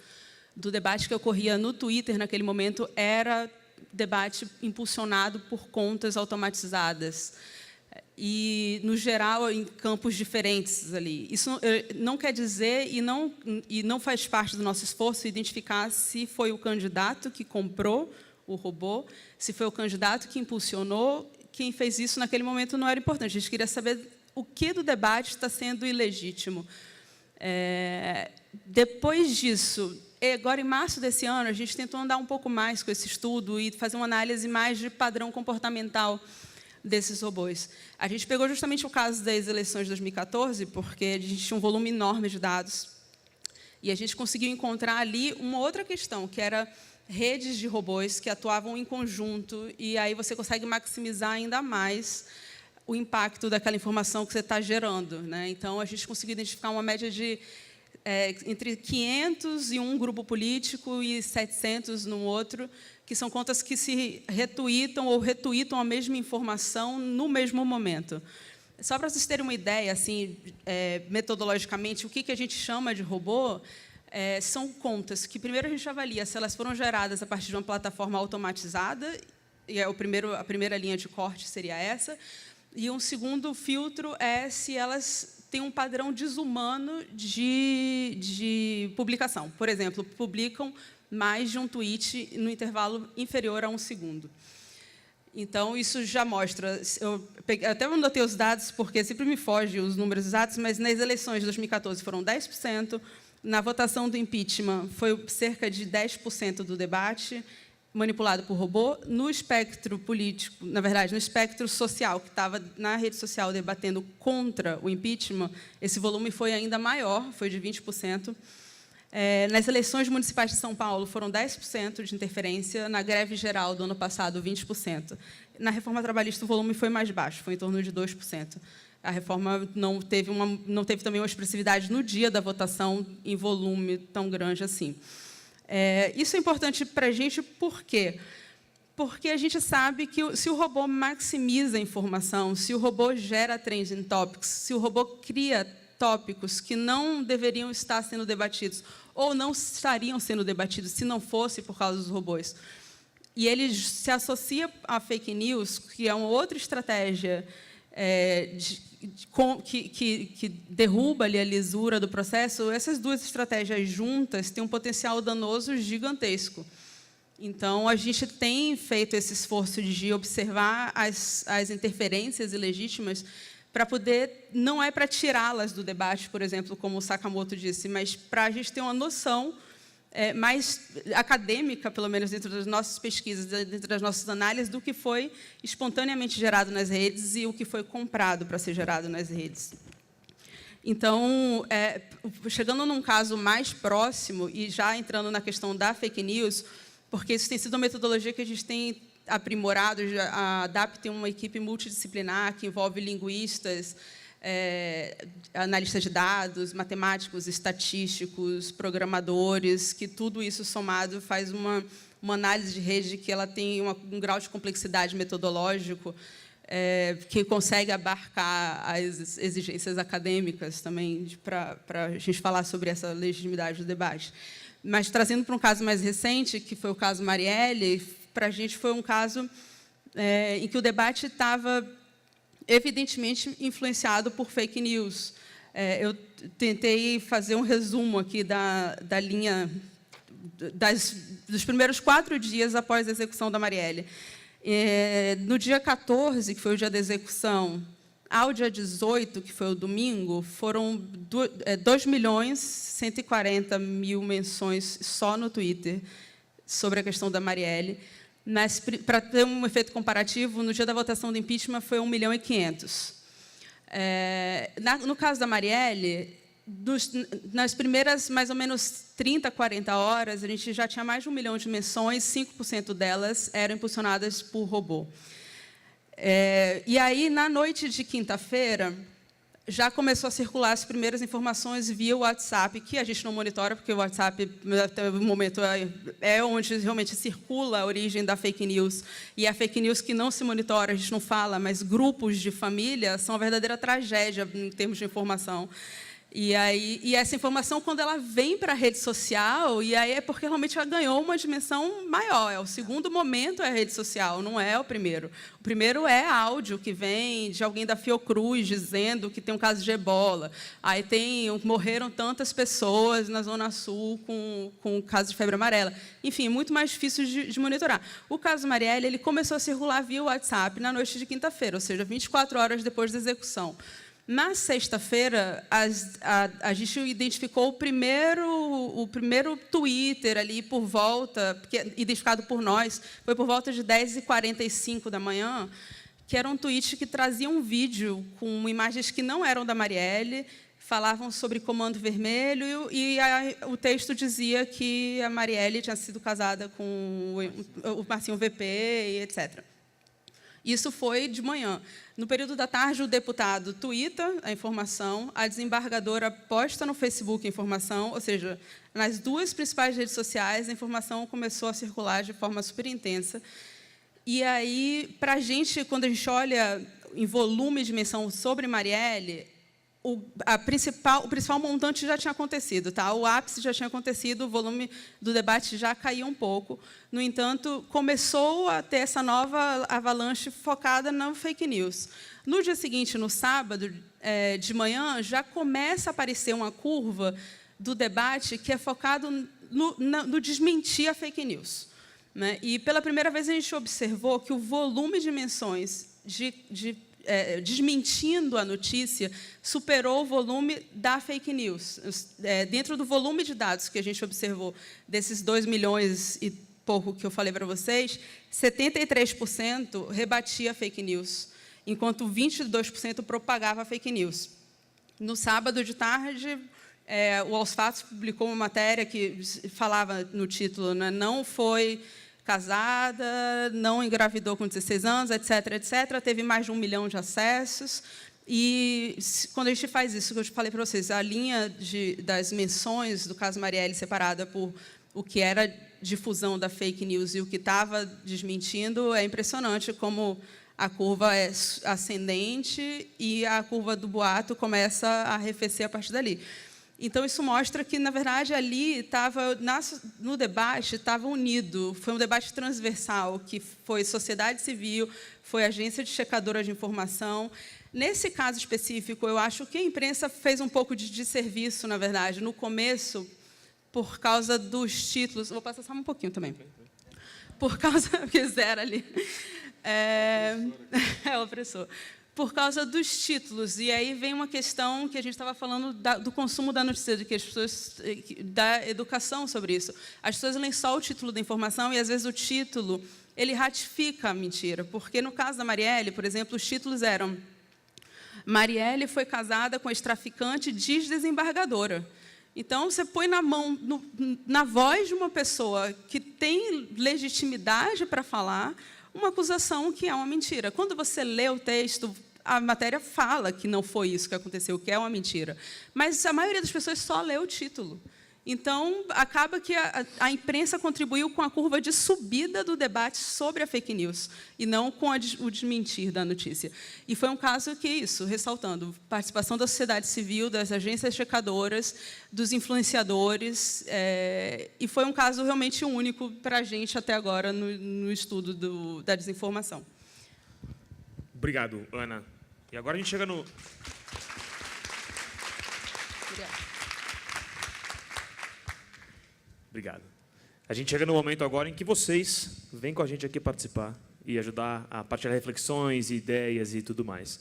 do debate que ocorria no Twitter, naquele momento, era debate impulsionado por contas automatizadas. E, no geral, em campos diferentes ali. Isso não quer dizer e não faz parte do nosso esforço identificar se foi o candidato que comprou o robô, se foi o candidato que impulsionou. Quem fez isso naquele momento não era importante. A gente queria saber o que do debate está sendo ilegítimo. Depois disso, agora, em março desse ano, a gente tentou andar um pouco mais com esse estudo e fazer uma análise mais de padrão comportamental desses robôs. A gente pegou justamente o caso das eleições de 2014, porque a gente tinha um volume enorme de dados, e a gente conseguiu encontrar ali uma outra questão, que era redes de robôs que atuavam em conjunto, e aí você consegue maximizar ainda mais o impacto daquela informação que você está gerando. Né? Então, a gente conseguiu identificar uma média de entre 500 em um grupo político e 700 no outro, que são contas que se retweetam ou retweetam a mesma informação no mesmo momento. Só para vocês terem uma ideia, assim, metodologicamente, o que a gente chama de robô são contas que, primeiro, a gente avalia se elas foram geradas a partir de uma plataforma automatizada, e a primeira linha de corte seria essa, e um segundo filtro é se elas têm um padrão desumano de publicação. Por exemplo, publicam mais de um tweet no intervalo inferior a 1 segundo. Então, isso já mostra... Eu até anotei os dados, porque sempre me foge os números exatos, mas nas eleições de 2014 foram 10%, na votação do impeachment foi cerca de 10% do debate manipulado por robô. No espectro político, na verdade, no espectro social, que estava na rede social debatendo contra o impeachment, esse volume foi ainda maior, foi de 20%. Nas eleições municipais de São Paulo, foram 10% de interferência. Na greve geral do ano passado, 20%. Na reforma trabalhista, o volume foi mais baixo, foi em torno de 2%. A reforma não teve também uma expressividade no dia da votação em volume tão grande assim. Isso é importante para a gente, por quê? Porque a gente sabe que, se o robô maximiza a informação, se o robô gera trending topics, se o robô cria tópicos que não deveriam estar sendo debatidos ou não estariam sendo debatidos se não fosse por causa dos robôs. E ele se associa à fake news, que é uma outra estratégia que derruba ali a lisura do processo. Essas duas estratégias juntas têm um potencial danoso gigantesco. Então, a gente tem feito esse esforço de observar as interferências ilegítimas para poder, não é para tirá-las do debate, por exemplo, como o Sakamoto disse, mas para a gente ter uma noção mais acadêmica, pelo menos dentro das nossas pesquisas, dentro das nossas análises, do que foi espontaneamente gerado nas redes e o que foi comprado para ser gerado nas redes. Então, chegando num caso mais próximo, e já entrando na questão da fake news, porque isso tem sido uma metodologia que a gente tem aprimorado, a DAP tem uma equipe multidisciplinar que envolve linguistas, analistas de dados, matemáticos, estatísticos, programadores, que tudo isso somado faz uma análise de rede que ela tem um grau de complexidade metodológico que consegue abarcar as exigências acadêmicas também para a gente falar sobre essa legitimidade do debate. Mas, trazendo para um caso mais recente, que foi o caso Marielle, para a gente foi um caso em que o debate estava evidentemente influenciado por fake news. Eu tentei fazer um resumo aqui da linha dos primeiros 4 dias após a execução da Marielle. No dia 14, que foi o dia da execução, ao dia 18, que foi o domingo, foram 2.140.000 menções só no Twitter sobre a questão da Marielle. Mas, para ter um efeito comparativo, no dia da votação do impeachment foi 1.500.000. No caso da Marielle, nas primeiras, mais ou menos, 30, 40 horas, a gente já tinha mais de 1 milhão de menções, 5% delas eram impulsionadas por robô. E aí, na noite de quinta-feira, já começou a circular as primeiras informações via WhatsApp, que a gente não monitora, porque o WhatsApp, até o momento, é onde realmente circula a origem da fake news. E a fake news que não se monitora, a gente não fala, mas grupos de família são uma verdadeira tragédia em termos de informação. E essa informação, quando ela vem para a rede social, e aí é porque realmente ela ganhou uma dimensão maior. O segundo momento é a rede social, não é o primeiro. O primeiro é áudio que vem de alguém da Fiocruz dizendo que tem um caso de ebola. Aí morreram tantas pessoas na Zona Sul com o caso de febre amarela. Enfim, muito mais difícil de monitorar. O caso Marielle, ele começou a circular via WhatsApp na noite de quinta-feira, ou seja, 24 horas depois da execução. Na sexta-feira, a gente identificou o primeiro Twitter ali por volta, identificado por nós, foi por volta de 10h45 da manhã, que era um tweet que trazia um vídeo com imagens que não eram da Marielle, falavam sobre Comando Vermelho, e o texto dizia que a Marielle tinha sido casada com o Marcinho VP, e etc. Isso foi de manhã. No período da tarde, o deputado tuita a informação, a desembargadora posta no Facebook a informação, ou seja, nas 2 principais redes sociais, a informação começou a circular de forma super intensa. E aí, para a gente, quando a gente olha em volume de menção sobre Marielle, o principal montante já tinha acontecido, tá? O ápice já tinha acontecido, o volume do debate já caiu um pouco. No entanto, começou a ter essa nova avalanche focada na fake news. No dia seguinte, no sábado, de manhã, já começa a aparecer uma curva do debate que é focado no desmentir a fake news, né? E, pela primeira vez, a gente observou que o volume de menções desmentindo a notícia, superou o volume da fake news. Dentro do volume de dados que a gente observou, desses 2 milhões e pouco que eu falei para vocês, 73% rebatia a fake news, enquanto 22% propagava a fake news. No sábado de tarde, o Aos Fatos publicou uma matéria que falava no título, né, não foi casada, não engravidou com 16 anos, etc., etc., teve mais de 1 milhão de acessos. E, quando a gente faz isso, que eu falei para vocês, a linha das menções do caso Marielle separada por o que era difusão da fake news e o que estava desmentindo, é impressionante como a curva é ascendente e a curva do boato começa a arrefecer a partir dali. Então, isso mostra que, na verdade, ali estava, no debate, estava unido. Foi um debate transversal, que foi sociedade civil, foi agência de checadora de informação. Nesse caso específico, eu acho que a imprensa fez um pouco de desserviço, na verdade, no começo, por causa dos títulos. Vou passar só um pouquinho também. Por causa... que zero ali. É o opressor. Por causa dos títulos. E aí vem uma questão que a gente estava falando do consumo da notícia, de que as pessoas, da educação sobre isso. As pessoas leem só o título da informação e, às vezes, o título ele ratifica a mentira. Porque, no caso da Marielle, por exemplo, os títulos eram: Marielle foi casada com ex-traficante, diz desembargadora. Então, você põe na mão, na voz de uma pessoa que tem legitimidade para falar uma acusação que é uma mentira. Quando você lê o texto, a matéria fala que não foi isso que aconteceu, que é uma mentira. Mas a maioria das pessoas só lê o título. Então, acaba que a imprensa contribuiu com a curva de subida do debate sobre a fake news, e não com o desmentir da notícia. E foi um caso que, isso, ressaltando, participação da sociedade civil, das agências checadoras, dos influenciadores, e foi um caso realmente único para a gente até agora no estudo da desinformação.
Obrigado, Ana. E agora a gente chega no... Obrigado. A gente chega no momento agora em que vocês vêm com a gente aqui participar e ajudar a partilhar reflexões, ideias e tudo mais.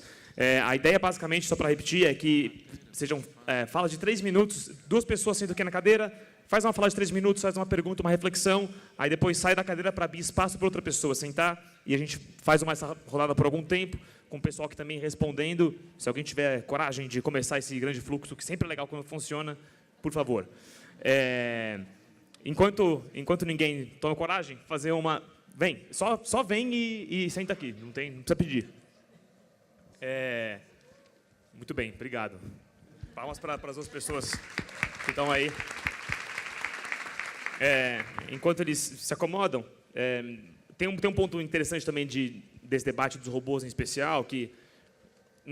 A ideia, basicamente, só para repetir, é que sejam falas de 3 minutos, 2 pessoas sentam aqui na cadeira, faz uma fala de 3 minutos, faz uma pergunta, uma reflexão, aí depois sai da cadeira para abrir espaço para outra pessoa sentar, e a gente faz essa rodada por algum tempo, com o pessoal que também respondendo. Se alguém tiver coragem de começar esse grande fluxo, que sempre é legal quando funciona, por favor. Enquanto ninguém toma coragem, fazer uma... Vem, só vem e senta aqui, não precisa pedir. Muito bem, obrigado. Palmas para as outras pessoas que estão aí. Enquanto eles se acomodam, tem um ponto interessante também desse debate dos robôs em especial, que,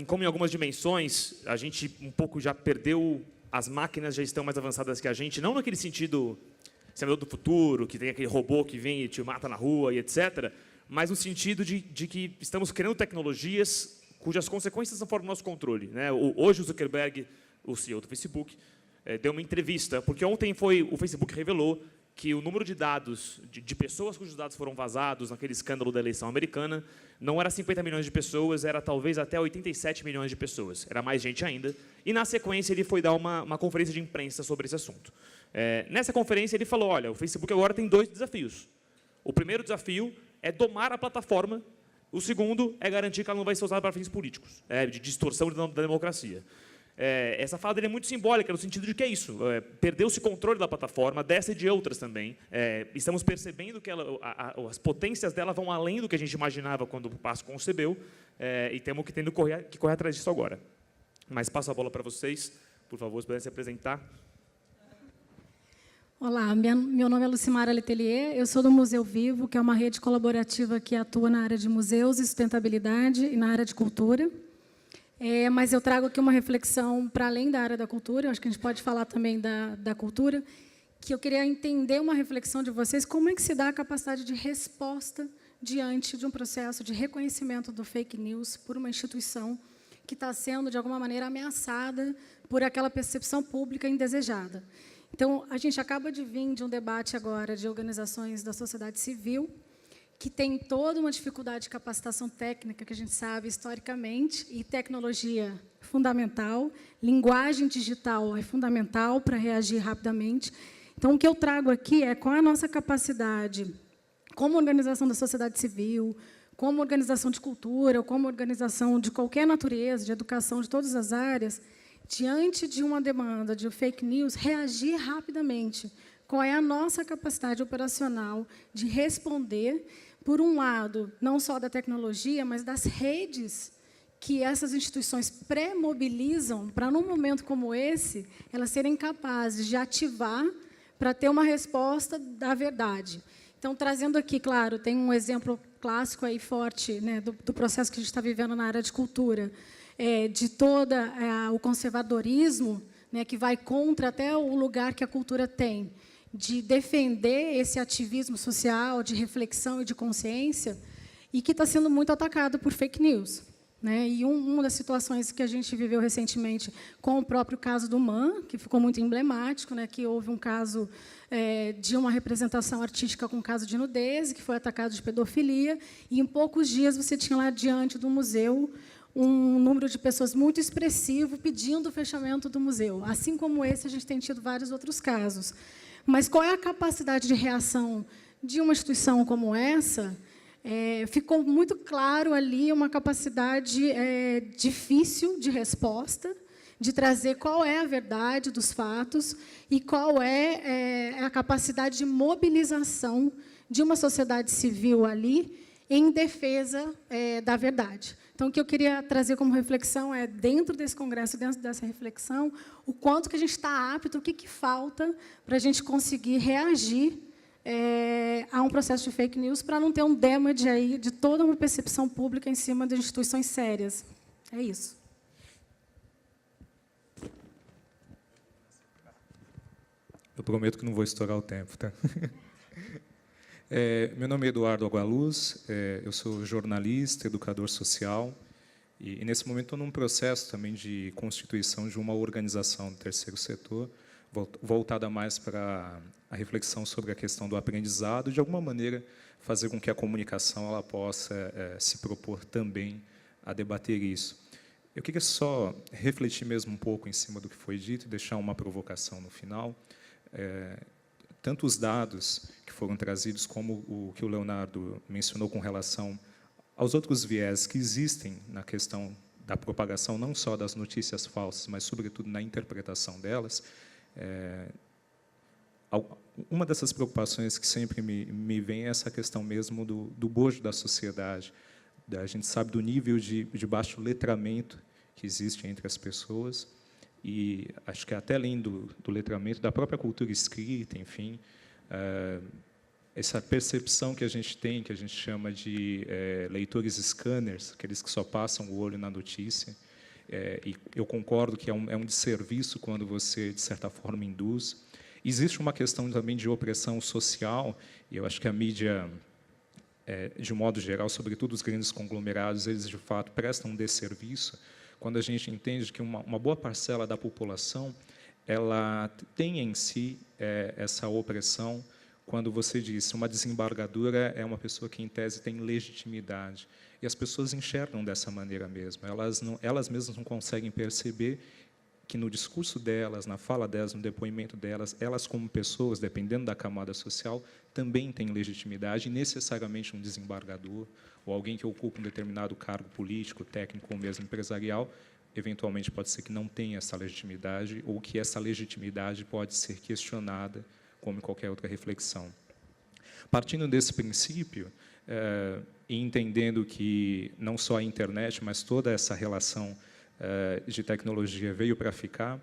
como em algumas dimensões, a gente um pouco já perdeu, as máquinas já estão mais avançadas que a gente, não naquele sentido... Senador do futuro, que tem aquele robô que vem e te mata na rua e etc., mas no sentido de que estamos criando tecnologias cujas consequências não foram do nosso controle, né? Hoje o Zuckerberg, o CEO do Facebook, deu uma entrevista, porque ontem o Facebook revelou que o número de dados, de pessoas cujos dados foram vazados naquele escândalo da eleição americana, não era 50 milhões de pessoas, era talvez até 87 milhões de pessoas. Era mais gente ainda. E, na sequência, ele foi dar uma conferência de imprensa sobre esse assunto. Nessa conferência, ele falou, olha, o Facebook agora tem 2 desafios. O primeiro desafio é domar a plataforma. O segundo é garantir que ela não vai ser usada para fins políticos, de distorção da democracia. Essa fala dele é muito simbólica, no sentido de que é isso. Perdeu-se o controle da plataforma, dessa e de outras também. Estamos percebendo que as potências dela vão além do que a gente imaginava quando o PASSO concebeu, e temos que correr atrás disso agora. Mas passo a bola para vocês, por favor, se puderem se apresentar.
Olá, meu nome é Lucimara Letelier, eu sou do Museu Vivo, que é uma rede colaborativa que atua na área de museus e sustentabilidade e na área de cultura. Mas eu trago aqui uma reflexão para além da área da cultura, eu acho que a gente pode falar também da cultura, que eu queria entender uma reflexão de vocês, como é que se dá a capacidade de resposta diante de um processo de reconhecimento do fake news por uma instituição que está sendo, de alguma maneira, ameaçada por aquela percepção pública indesejada. Então, a gente acaba de vir de um debate agora de organizações da sociedade civil, que tem toda uma dificuldade de capacitação técnica, que a gente sabe historicamente, e tecnologia fundamental, linguagem digital é fundamental para reagir rapidamente. Então, o que eu trago aqui é qual é a nossa capacidade, como organização da sociedade civil, como organização de cultura, ou como organização de qualquer natureza, de educação, de todas as áreas, diante de uma demanda de fake news, reagir rapidamente. Qual é a nossa capacidade operacional de responder, por um lado, não só da tecnologia, mas das redes que essas instituições pré-mobilizam para, num momento como esse, elas serem capazes de ativar para ter uma resposta da verdade. Então, trazendo aqui, claro, tem um exemplo clássico aí forte, né, do processo que a gente está vivendo na área de cultura, de todo o conservadorismo, né, que vai contra até o lugar que a cultura tem, de defender esse ativismo social, de reflexão e de consciência, e que está sendo muito atacado por fake news. Né? E uma das situações que a gente viveu recentemente com o próprio caso do MAN, que ficou muito emblemático, né? Que houve um caso de uma representação artística com um caso de nudez, que foi atacado de pedofilia, e em poucos dias você tinha lá diante do museu um número de pessoas muito expressivo pedindo o fechamento do museu. Assim como esse, a gente tem tido vários outros casos. Mas qual é a capacidade de reação de uma instituição como essa? Ficou muito claro ali uma capacidade difícil de resposta, de trazer qual é a verdade dos fatos e qual é a capacidade de mobilização de uma sociedade civil ali em defesa da verdade. Então, o que eu queria trazer como reflexão é, dentro desse congresso, dentro dessa reflexão, o quanto que a gente está apto, o que falta para a gente conseguir reagir a um processo de fake news, para não ter um damage aí de toda uma percepção pública em cima de instituições sérias. É isso.
Eu prometo que não vou estourar o tempo, tá? Meu nome é Eduardo Agualuz, eu sou jornalista, educador social, e nesse momento estou num processo também de constituição de uma organização do terceiro setor, voltada mais para a reflexão sobre a questão do aprendizado, de alguma maneira fazer com que a comunicação ela possa se propor também a debater isso. Eu queria só refletir mesmo um pouco em cima do que foi dito e deixar uma provocação no final. Tanto os dados que foram trazidos, como o que o Leonardo mencionou com relação aos outros viés que existem na questão da propagação, não só das notícias falsas, mas, sobretudo, na interpretação delas. Uma dessas preocupações que sempre me vem é essa questão mesmo do bojo da sociedade. A gente sabe do nível de baixo letramento que existe entre as pessoas, e acho que até além do letramento, da própria cultura escrita, enfim, essa percepção que a gente tem, que a gente chama de leitores scanners, aqueles que só passam o olho na notícia, e eu concordo que é um desserviço quando você, de certa forma, induz. Existe uma questão também de opressão social, e eu acho que a mídia, de um modo geral, sobretudo os grandes conglomerados, eles, de fato, prestam um desserviço, quando a gente entende que uma boa parcela da população ela tem em si essa opressão, quando você diz uma desembargadora é uma pessoa que, em tese, tem legitimidade. E as pessoas enxergam dessa maneira mesmo. Elas mesmas não conseguem perceber que, no discurso delas, na fala delas, no depoimento delas, elas, como pessoas, dependendo da camada social, também têm legitimidade, e necessariamente um desembargador, ou alguém que ocupa um determinado cargo político, técnico ou mesmo empresarial, eventualmente pode ser que não tenha essa legitimidade, ou que essa legitimidade pode ser questionada, como em qualquer outra reflexão. Partindo desse princípio, e entendendo que não só a internet, mas toda essa relação de tecnologia veio para ficar,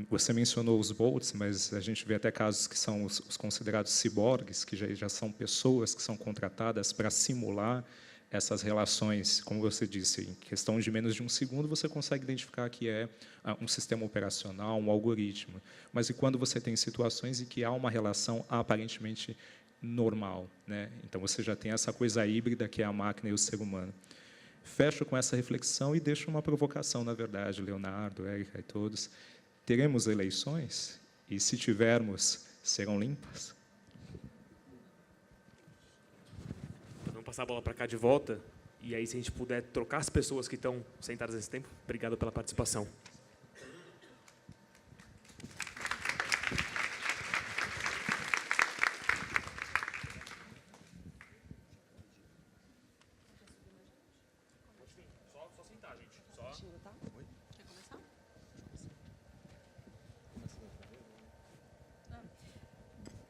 você mencionou os bots, mas a gente vê até casos que são os considerados ciborgues, que já são pessoas que são contratadas para simular essas relações. Como você disse, em questão de menos de um segundo, você consegue identificar que é um sistema operacional, um algoritmo. Mas e quando você tem situações em que há uma relação aparentemente normal, né? Então, você já tem essa coisa híbrida que é a máquina e o ser humano. Fecho com essa reflexão e deixo uma provocação, na verdade, Leonardo, Érica e todos. Teremos eleições? E, se tivermos, serão limpas?
Vamos passar a bola para cá de volta. E aí, se a gente puder trocar as pessoas que estão sentadas nesse tempo. Obrigado pela participação.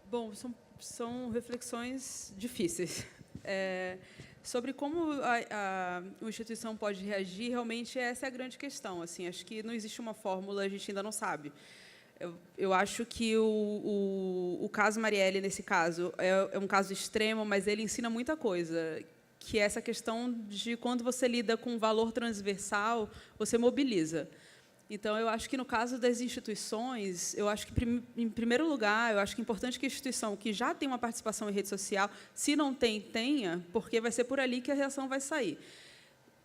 Bom, são reflexões difíceis. Sobre como a instituição pode reagir, realmente essa é a grande questão. Assim, acho que não existe uma fórmula, a gente ainda não sabe. eu acho que o caso Marielle, nesse caso, é um caso extremo, mas ele ensina muita coisa, que é essa questão de quando você lida com um valor transversal, você mobiliza. Então, eu acho que, no caso das instituições, eu acho que, em primeiro lugar, eu acho que é importante que a instituição que já tem uma participação em rede social, se não tem, tenha, porque vai ser por ali que a reação vai sair.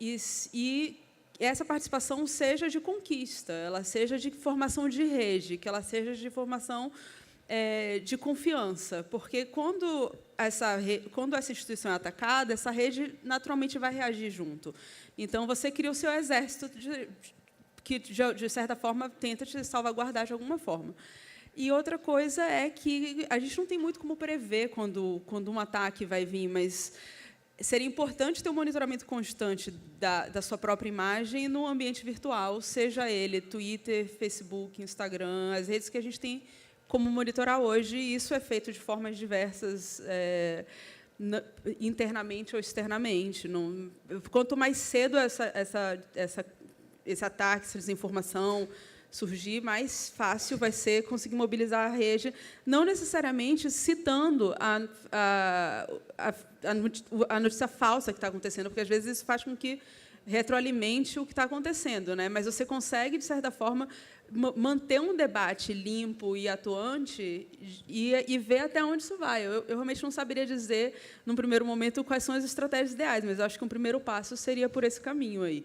E essa participação seja de conquista, ela seja de formação de rede, que ela seja de formação de confiança, porque quando essa instituição é atacada, essa rede naturalmente vai reagir junto. Então, você cria o seu exército que, de certa forma, tenta te salvaguardar de alguma forma. E outra coisa é que a gente não tem muito como prever quando um ataque vai vir, mas seria importante ter um monitoramento constante da sua própria imagem no ambiente virtual, seja ele Twitter, Facebook, Instagram, as redes que a gente tem como monitorar hoje, e isso é feito de formas diversas, internamente ou externamente. Quanto mais cedo esse ataque, essa desinformação surgir, mais fácil vai ser conseguir mobilizar a rede, não necessariamente citando a notícia falsa que está acontecendo, porque, às vezes, isso faz com que retroalimente o que está acontecendo, né? Mas você consegue, de certa forma, manter um debate limpo e atuante e ver até onde isso vai. Eu realmente não saberia dizer, num primeiro momento, quais são as estratégias ideais, mas eu acho que um primeiro passo seria por esse caminho aí.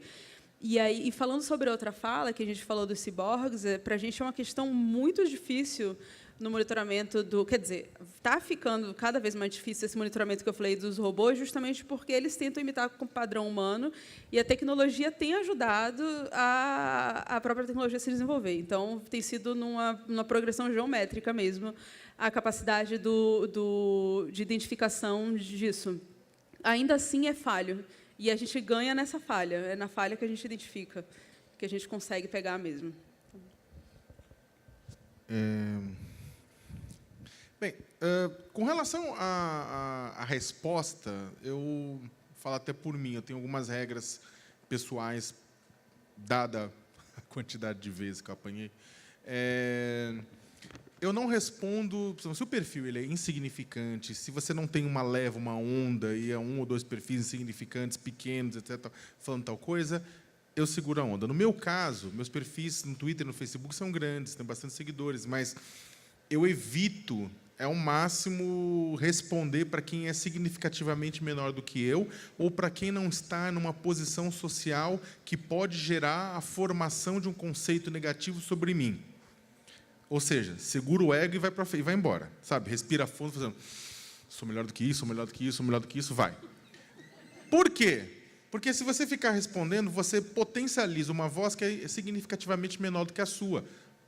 E falando sobre outra fala, que a gente falou dos ciborgues, para a gente é uma questão muito difícil no monitoramento do... Quer dizer, está ficando cada vez mais difícil esse monitoramento que eu falei dos robôs, justamente porque eles tentam imitar o padrão humano e a tecnologia tem ajudado a própria tecnologia a se desenvolver. Então, tem sido numa progressão geométrica mesmo a capacidade de identificação disso. Ainda assim, é falho. E a gente ganha nessa falha. É na falha que a gente identifica, que a gente consegue pegar mesmo.
Bem, com relação à resposta, eu falo até por mim, eu tenho algumas regras pessoais, dada a quantidade de vezes que eu apanhei. Eu não respondo... Se o perfil ele é insignificante, se você não tem uma leva, uma onda, e é 1 ou 2 perfis insignificantes, pequenos, etc., falando tal coisa, eu seguro a onda. No meu caso, meus perfis no Twitter e no Facebook são grandes, têm bastante seguidores, mas eu evito, ao máximo, responder para quem é significativamente menor do que eu ou para quem não está numa posição social que pode gerar a formação de um conceito negativo sobre mim. Ou seja, segura o ego e vai embora, sabe? Respira fundo, fazendo, sou melhor do que isso, sou melhor do que isso, sou melhor do que isso, vai. Por quê? Porque, se você ficar respondendo, você potencializa uma voz que é significativamente menor do que a sua.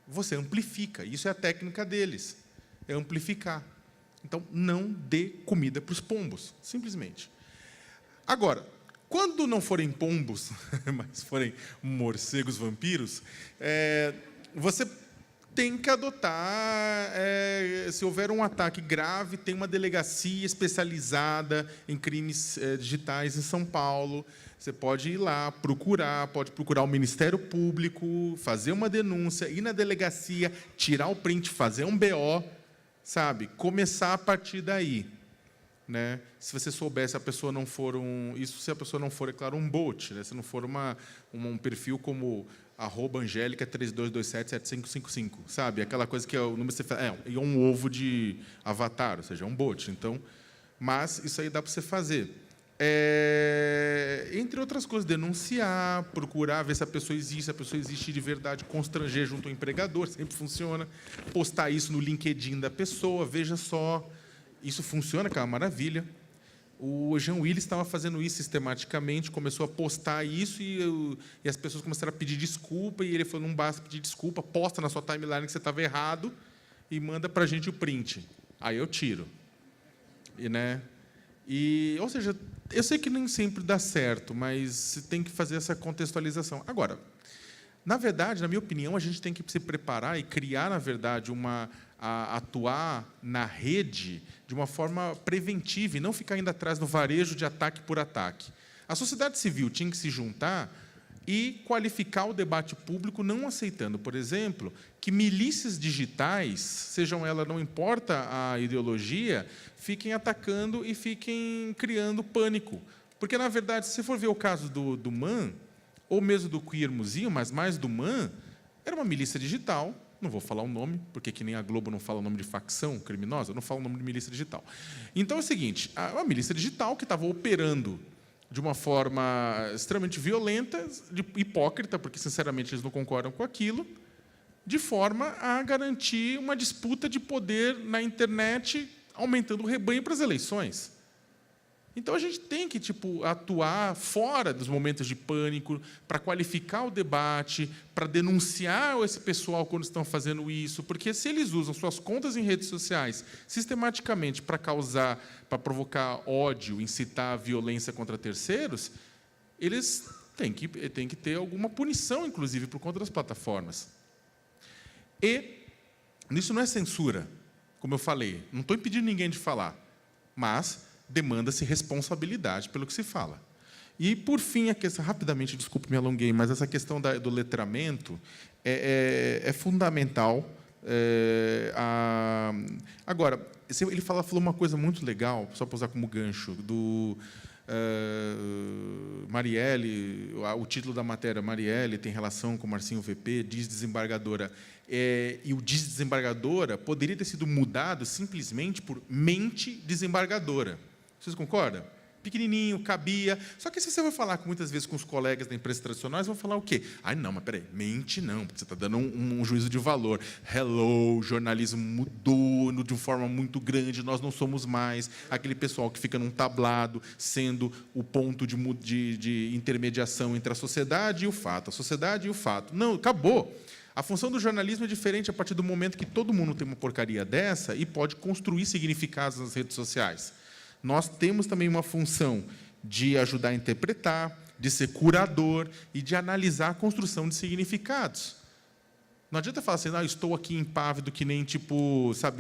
Você amplifica. Isso é a técnica deles, é amplificar. Então, não dê comida para os pombos, simplesmente. Agora, quando não forem pombos, mas forem morcegos vampiros, você tem que adotar, se houver um ataque grave, tem uma delegacia especializada em crimes digitais em São Paulo. Você pode ir lá, pode procurar o Ministério Público, fazer uma denúncia, ir na delegacia, tirar o print, fazer um BO, sabe? Começar a partir daí. Né? Se você souber, se a pessoa não for se a pessoa não for, é claro, um bot, né? Se não for um perfil como @angelica32277555, sabe? Aquela coisa que é o número que você fala, é um ovo de avatar, ou seja, é um bot. Então, mas isso aí dá para você fazer. Entre outras coisas, denunciar, procurar ver se a pessoa existe de verdade, constranger junto ao empregador, sempre funciona. Postar isso no LinkedIn da pessoa, veja só. Isso funciona, que é uma maravilha. O Jean Willis estava fazendo isso sistematicamente, começou a postar isso e as pessoas começaram a pedir desculpa, e ele falou, não basta pedir desculpa, posta na sua timeline que você estava errado e manda para a gente o print. Aí eu tiro. Ou seja, eu sei que nem sempre dá certo, mas você tem que fazer essa contextualização. Agora, na verdade, na minha opinião, a gente tem que se preparar e criar, na verdade, atuar na rede de uma forma preventiva e não ficar indo atrás do varejo de ataque por ataque. A sociedade civil tinha que se juntar e qualificar o debate público, não aceitando, por exemplo, que milícias digitais, sejam elas, não importa a ideologia, fiquem atacando e fiquem criando pânico. Porque, na verdade, se você for ver o caso do MAN, ou mesmo do Queer Museum, mas mais do MAN, era uma milícia digital, não vou falar o nome, porque que nem a Globo não fala o nome de facção criminosa, eu não falo o nome de milícia digital. Então, é o seguinte, uma milícia digital que estava operando de uma forma extremamente violenta, hipócrita, porque, sinceramente, eles não concordam com aquilo, de forma a garantir uma disputa de poder na internet, aumentando o rebanho para as eleições. Então, a gente tem que atuar fora dos momentos de pânico, para qualificar o debate, para denunciar esse pessoal quando estão fazendo isso, porque se eles usam suas contas em redes sociais sistematicamente para provocar ódio, incitar violência contra terceiros, eles têm que ter alguma punição, inclusive, por conta das plataformas. E isso não é censura, como eu falei, não estou impedindo ninguém de falar, mas demanda-se responsabilidade pelo que se fala. E, por fim, a questão, rapidamente, desculpe, me alonguei, mas essa questão do letramento é fundamental. Agora, ele falou uma coisa muito legal, só para usar como gancho, do Marielle, o título da matéria, Marielle tem relação com Marcinho VP, diz desembargadora. E o diz desembargadora poderia ter sido mudado simplesmente por mente desembargadora. Vocês concordam? Pequenininho, cabia. Só que se você vai falar muitas vezes com os colegas da imprensa tradicional, eles vão falar o quê? Não, mas peraí, mente não, porque você está dando um juízo de valor. Hello, o jornalismo mudou de uma forma muito grande, nós não somos mais aquele pessoal que fica num tablado, sendo o ponto de intermediação entre a sociedade e o fato. A sociedade e o fato. Não, acabou. A função do jornalismo é diferente a partir do momento que todo mundo tem uma porcaria dessa e pode construir significados nas redes sociais. Nós temos também uma função de ajudar a interpretar, de ser curador e de analisar a construção de significados. Não adianta falar assim, estou aqui impávido, que nem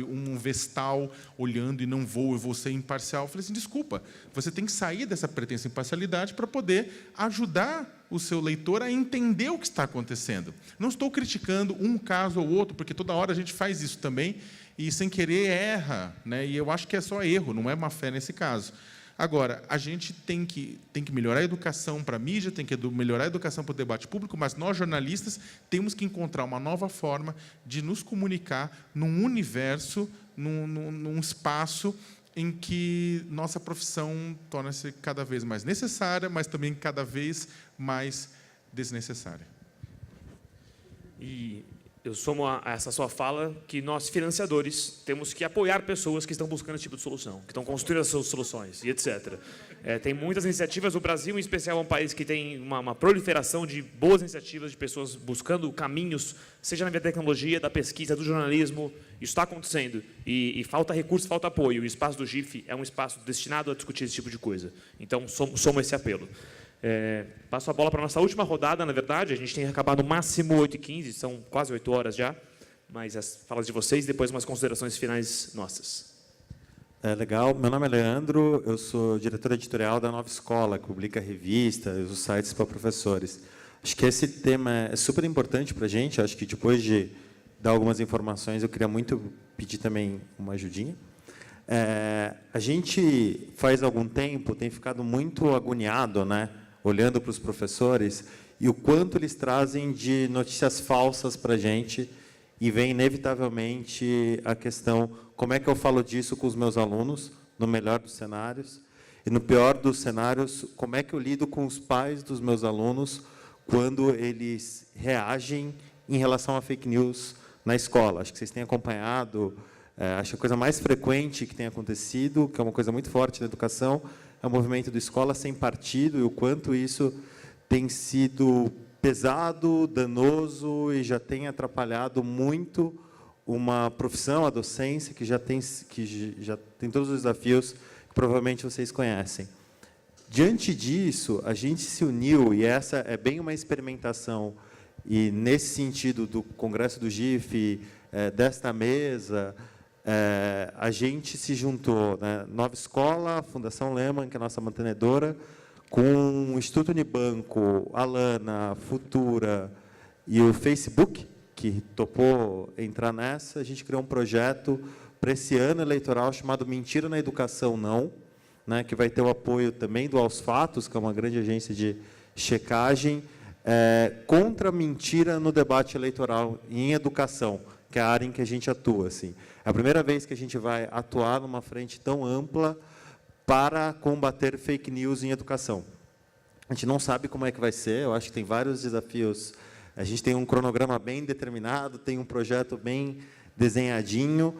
um vestal olhando e não vou, eu vou ser imparcial. Eu falei assim, desculpa, você tem que sair dessa pretensa imparcialidade para poder ajudar o seu leitor a entender o que está acontecendo. Não estou criticando um caso ou outro, porque toda hora a gente faz isso também, e sem querer erra, né? E eu acho que é só erro, não é má fé nesse caso. Agora, a gente tem que melhorar a educação para a mídia, tem que melhorar a educação para o debate público, mas nós, jornalistas, temos que encontrar uma nova forma de nos comunicar num universo, num espaço em que nossa profissão torna-se cada vez mais necessária, mas também cada vez mais desnecessária.
E eu somo a essa sua fala que nós, financiadores, temos que apoiar pessoas que estão buscando esse tipo de solução, que estão construindo as suas soluções, e etc. Tem muitas iniciativas. O Brasil, em especial, é um país que tem uma proliferação de boas iniciativas, de pessoas buscando caminhos, seja na via da tecnologia, da pesquisa, do jornalismo. Isso está acontecendo. E falta recurso, falta apoio. O espaço do GIF é um espaço destinado a discutir esse tipo de coisa. Então, somo esse apelo. Passo a bola para a nossa última rodada, na verdade. A gente tem acabado no máximo 8h15, são quase 8 horas já. Mas as falas de vocês, depois umas considerações finais nossas.
Legal. Meu nome é Leandro, eu sou diretor editorial da Nova Escola, que publica revistas, os sites para professores. Acho que esse tema é super importante para a gente. Acho que depois de dar algumas informações, eu queria muito pedir também uma ajudinha. A gente, faz algum tempo, tem ficado muito agoniado, né, olhando para os professores e o quanto eles trazem de notícias falsas para a gente, e vem inevitavelmente a questão: como é que eu falo disso com os meus alunos, no melhor dos cenários, e no pior dos cenários, como é que eu lido com os pais dos meus alunos quando eles reagem em relação a fake news na escola. Acho que vocês têm acompanhado, acho que a coisa mais frequente que tem acontecido, que é uma coisa muito forte na educação, é o movimento do Escola Sem Partido, e o quanto isso tem sido pesado, danoso e já tem atrapalhado muito uma profissão, a docência, que já tem todos os desafios que provavelmente vocês conhecem. Diante disso, a gente se uniu, e essa é bem uma experimentação, e nesse sentido do Congresso do GIF, desta mesa, a gente se juntou, né, Nova Escola, Fundação Lehman, que é a nossa mantenedora, com o Instituto Unibanco, a Lana, a Futura e o Facebook, que topou entrar nessa, a gente criou um projeto para esse ano eleitoral chamado Mentira na Educação Não, né, que vai ter o apoio também do Aos Fatos, que é uma grande agência de checagem, contra a mentira no debate eleitoral em educação, que é a área em que a gente atua. Assim. É a primeira vez que a gente vai atuar numa frente tão ampla para combater fake news em educação. A gente não sabe como é que vai ser, eu acho que tem vários desafios. A gente tem um cronograma bem determinado, tem um projeto bem desenhadinho,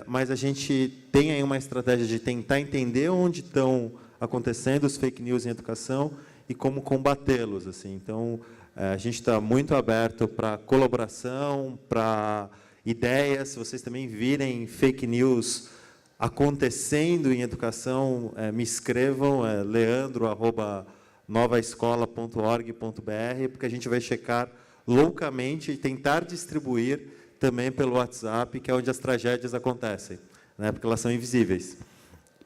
mas a gente tem aí uma estratégia de tentar entender onde estão acontecendo os fake news em educação e como combatê-los. Assim. Então, a gente está muito aberto para colaboração, para ideias. Se vocês também virem fake news acontecendo em educação, me escrevam, leandro@novaescola.org.br, porque a gente vai checar loucamente e tentar distribuir também pelo WhatsApp, que é onde as tragédias acontecem, né, porque elas são invisíveis.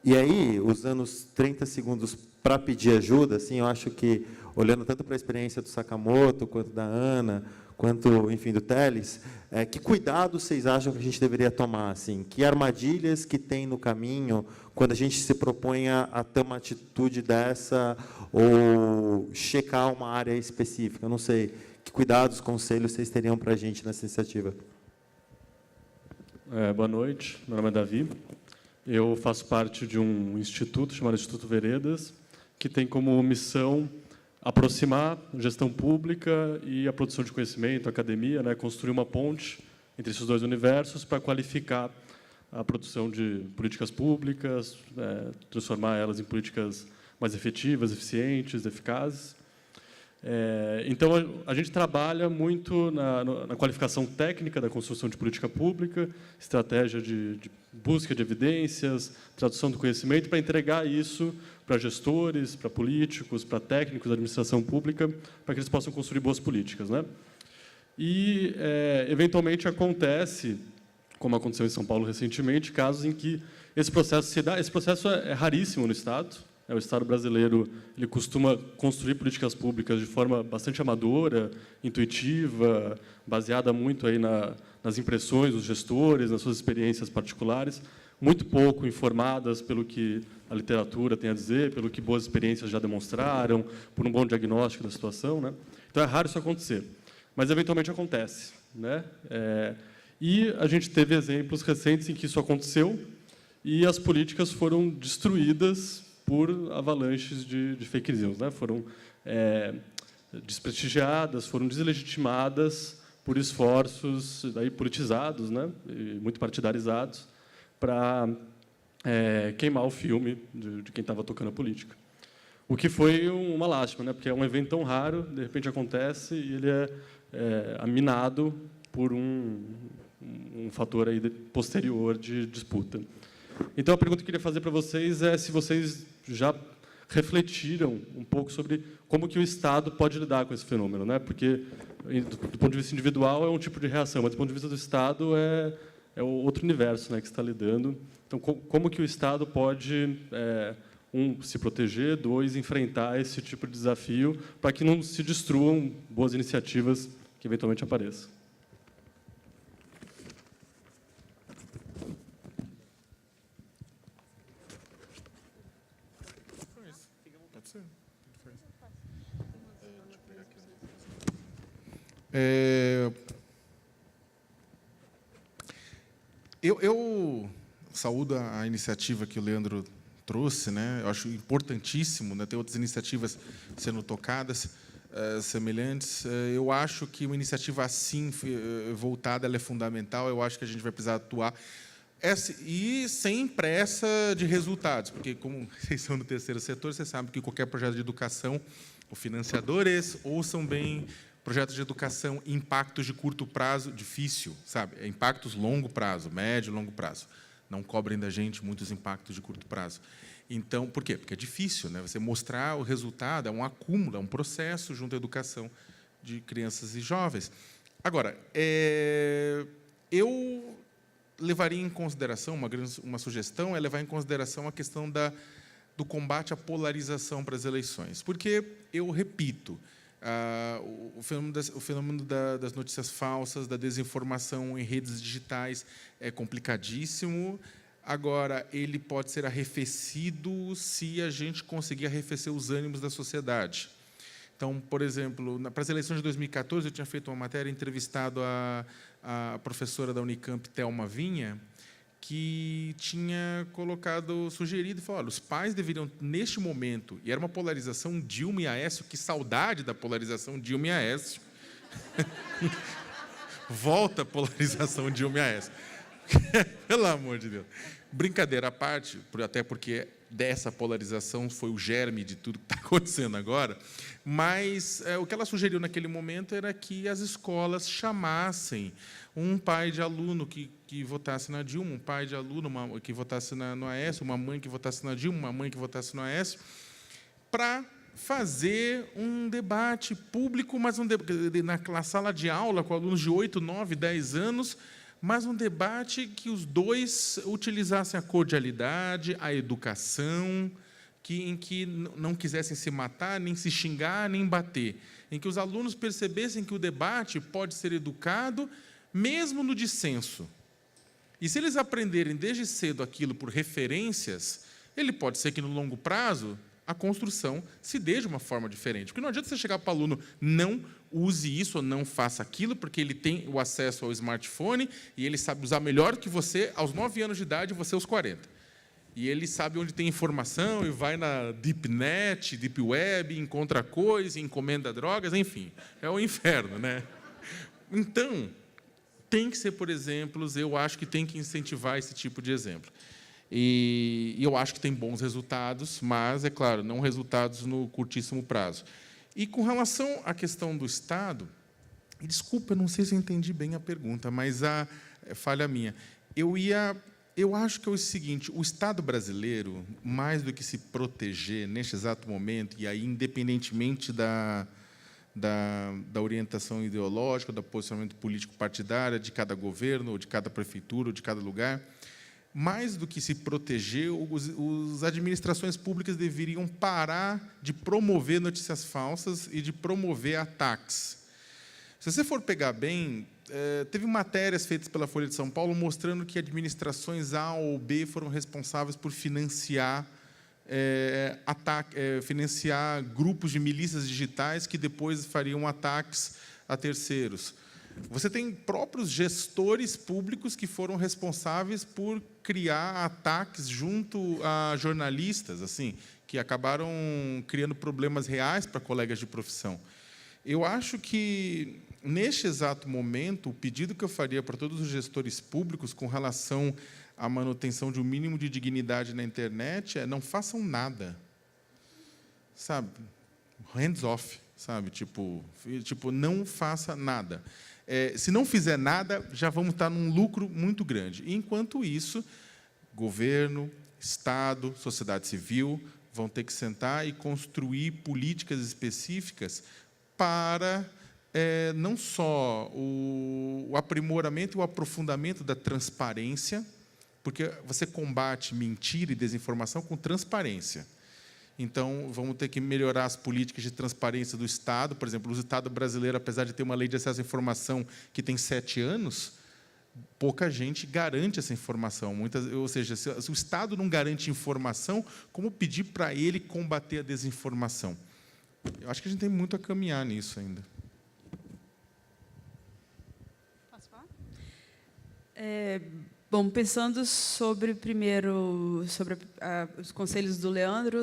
E aí, usando os 30 segundos para pedir ajuda, assim, eu acho que, olhando tanto para a experiência do Sakamoto, quanto da Ana, quanto, enfim, do Teles, que cuidados vocês acham que a gente deveria tomar? Assim? Que armadilhas que tem no caminho quando a gente se propõe a ter uma atitude dessa ou checar uma área específica? Eu não sei. Que cuidados, conselhos vocês teriam para a gente nessa iniciativa?
Boa noite, meu nome é Davi. Eu faço parte de um instituto chamado Instituto Veredas, que tem como missão aproximar a gestão pública e a produção de conhecimento, a academia, né, construir uma ponte entre esses dois universos para qualificar a produção de políticas públicas, transformar elas em políticas mais efetivas, eficientes, eficazes. Então, a gente trabalha muito na qualificação técnica da construção de política pública, estratégia de busca de evidências, tradução do conhecimento, para entregar isso para gestores, para políticos, para técnicos da administração pública, para que eles possam construir boas políticas, né? E, eventualmente, acontece, como aconteceu em São Paulo recentemente, casos em que esse processo se dá. Esse processo é raríssimo no Estado. O Estado brasileiro ele costuma construir políticas públicas de forma bastante amadora, intuitiva, baseada muito aí nas impressões dos gestores, nas suas experiências particulares, muito pouco informadas pelo que a literatura tem a dizer, pelo que boas experiências já demonstraram, por um bom diagnóstico da situação, né? Então, é raro isso acontecer, mas, eventualmente, acontece, né? E a gente teve exemplos recentes em que isso aconteceu e as políticas foram destruídas por avalanches de fake news, né? Foram desprestigiadas, foram deslegitimadas por esforços daí politizados, né? E muito partidarizados, para queimar o filme de quem estava tocando a política. O que foi uma lástima, né? Porque é um evento tão raro, de repente acontece e ele é minado por um fator aí posterior de disputa. Então, a pergunta que eu queria fazer para vocês é se vocês já refletiram um pouco sobre como que o Estado pode lidar com esse fenômeno, né? Porque, do ponto de vista individual, é um tipo de reação, mas, do ponto de vista do Estado, é outro universo, né, que está lidando. Então, como que o Estado pode, se proteger, dois, enfrentar esse tipo de desafio para que não se destruam boas iniciativas que, eventualmente, apareçam?
Eu saúdo a iniciativa que o Leandro trouxe, né? Eu acho importantíssimo, né, ter outras iniciativas sendo tocadas semelhantes. Eu acho que uma iniciativa assim voltada, ela é fundamental. Eu acho que a gente vai precisar atuar e sem pressa de resultados, porque, como vocês são do terceiro setor, vocês sabem que qualquer projeto de educação, os financiadores ouçam bem. Projetos de educação, impactos de curto prazo, difícil, sabe? Impactos longo prazo, médio, longo prazo. Não cobrem da gente muitos impactos de curto prazo. Então, por quê? Porque é difícil, né? Você mostrar o resultado, é um acúmulo, é um processo junto à educação de crianças e jovens. Agora, eu levaria em consideração, uma sugestão é levar em consideração a questão do combate à polarização para as eleições. Porque, eu repito, o fenômeno das notícias falsas, da desinformação em redes digitais é complicadíssimo. Agora, ele pode ser arrefecido se a gente conseguir arrefecer os ânimos da sociedade. Então, por exemplo, para as eleições de 2014, eu tinha feito uma matéria, entrevistado a professora da Unicamp, Thelma Vinha, que tinha sugerido, e falou, olha, os pais deveriam, neste momento, e era uma polarização Dilma e Aécio, que saudade da polarização Dilma e Aécio. Volta a polarização Dilma e Aécio. Pelo amor de Deus. Brincadeira à parte, até porque dessa polarização foi o germe de tudo que está acontecendo agora, mas o que ela sugeriu naquele momento era que as escolas chamassem um pai de aluno que votasse na Dilma, um pai de aluno que votasse no Aécio, uma mãe que votasse na Dilma, uma mãe que votasse no Aécio, para fazer um debate público, mas na sala de aula, com alunos de 8, 9, 10 anos, mas um debate que os dois utilizassem a cordialidade, a educação, em que não quisessem se matar, nem se xingar, nem bater, em que os alunos percebessem que o debate pode ser educado, mesmo no dissenso. E se eles aprenderem desde cedo aquilo por referências, ele pode ser que, no longo prazo, a construção se dê de uma forma diferente. Porque não adianta você chegar para o aluno, não use isso ou não faça aquilo, porque ele tem o acesso ao smartphone e ele sabe usar melhor que você aos 9 anos de idade e você aos 40. E ele sabe onde tem informação e vai na Deep Net, Deep Web, encontra coisa, encomenda drogas, enfim, é o inferno, né? Então, tem que ser, por exemplos, eu acho que tem que incentivar esse tipo de exemplo. E eu acho que tem bons resultados, mas, é claro, não resultados no curtíssimo prazo. E, com relação à questão do Estado, e desculpa, eu não sei se eu entendi bem a pergunta, mas falha minha. Eu acho que é o seguinte, o Estado brasileiro, mais do que se proteger neste exato momento, e aí, independentemente da orientação ideológica, do posicionamento político partidário de cada governo, ou de cada prefeitura, ou de cada lugar, mais do que se proteger, as administrações públicas deveriam parar de promover notícias falsas e de promover ataques. Se você for pegar bem, teve matérias feitas pela Folha de São Paulo mostrando que administrações A ou B foram responsáveis por financiar financiar grupos de milícias digitais que depois fariam ataques a terceiros. Você tem próprios gestores públicos que foram responsáveis por criar ataques junto a jornalistas, assim, que acabaram criando problemas reais para colegas de profissão. Eu acho que, neste exato momento, o pedido que eu faria para todos os gestores públicos com relação à manutenção de um mínimo de dignidade na internet é não façam nada. Sabe? Hands off, sabe? Tipo, não faça nada. Se não fizer nada, já vamos estar num lucro muito grande. E, enquanto isso, governo, Estado, sociedade civil vão ter que sentar e construir políticas específicas para não só o aprimoramento e o aprofundamento da transparência, porque você combate mentira e desinformação com transparência. Então, vamos ter que melhorar as políticas de transparência do Estado. Por exemplo, o Estado brasileiro, apesar de ter uma lei de acesso à informação que tem 7 anos, pouca gente garante essa informação. Ou seja, se o Estado não garante informação, como pedir para ele combater a desinformação? Eu acho que a gente tem muito a caminhar nisso ainda.
Posso falar? Bom, pensando sobre os conselhos do Leandro,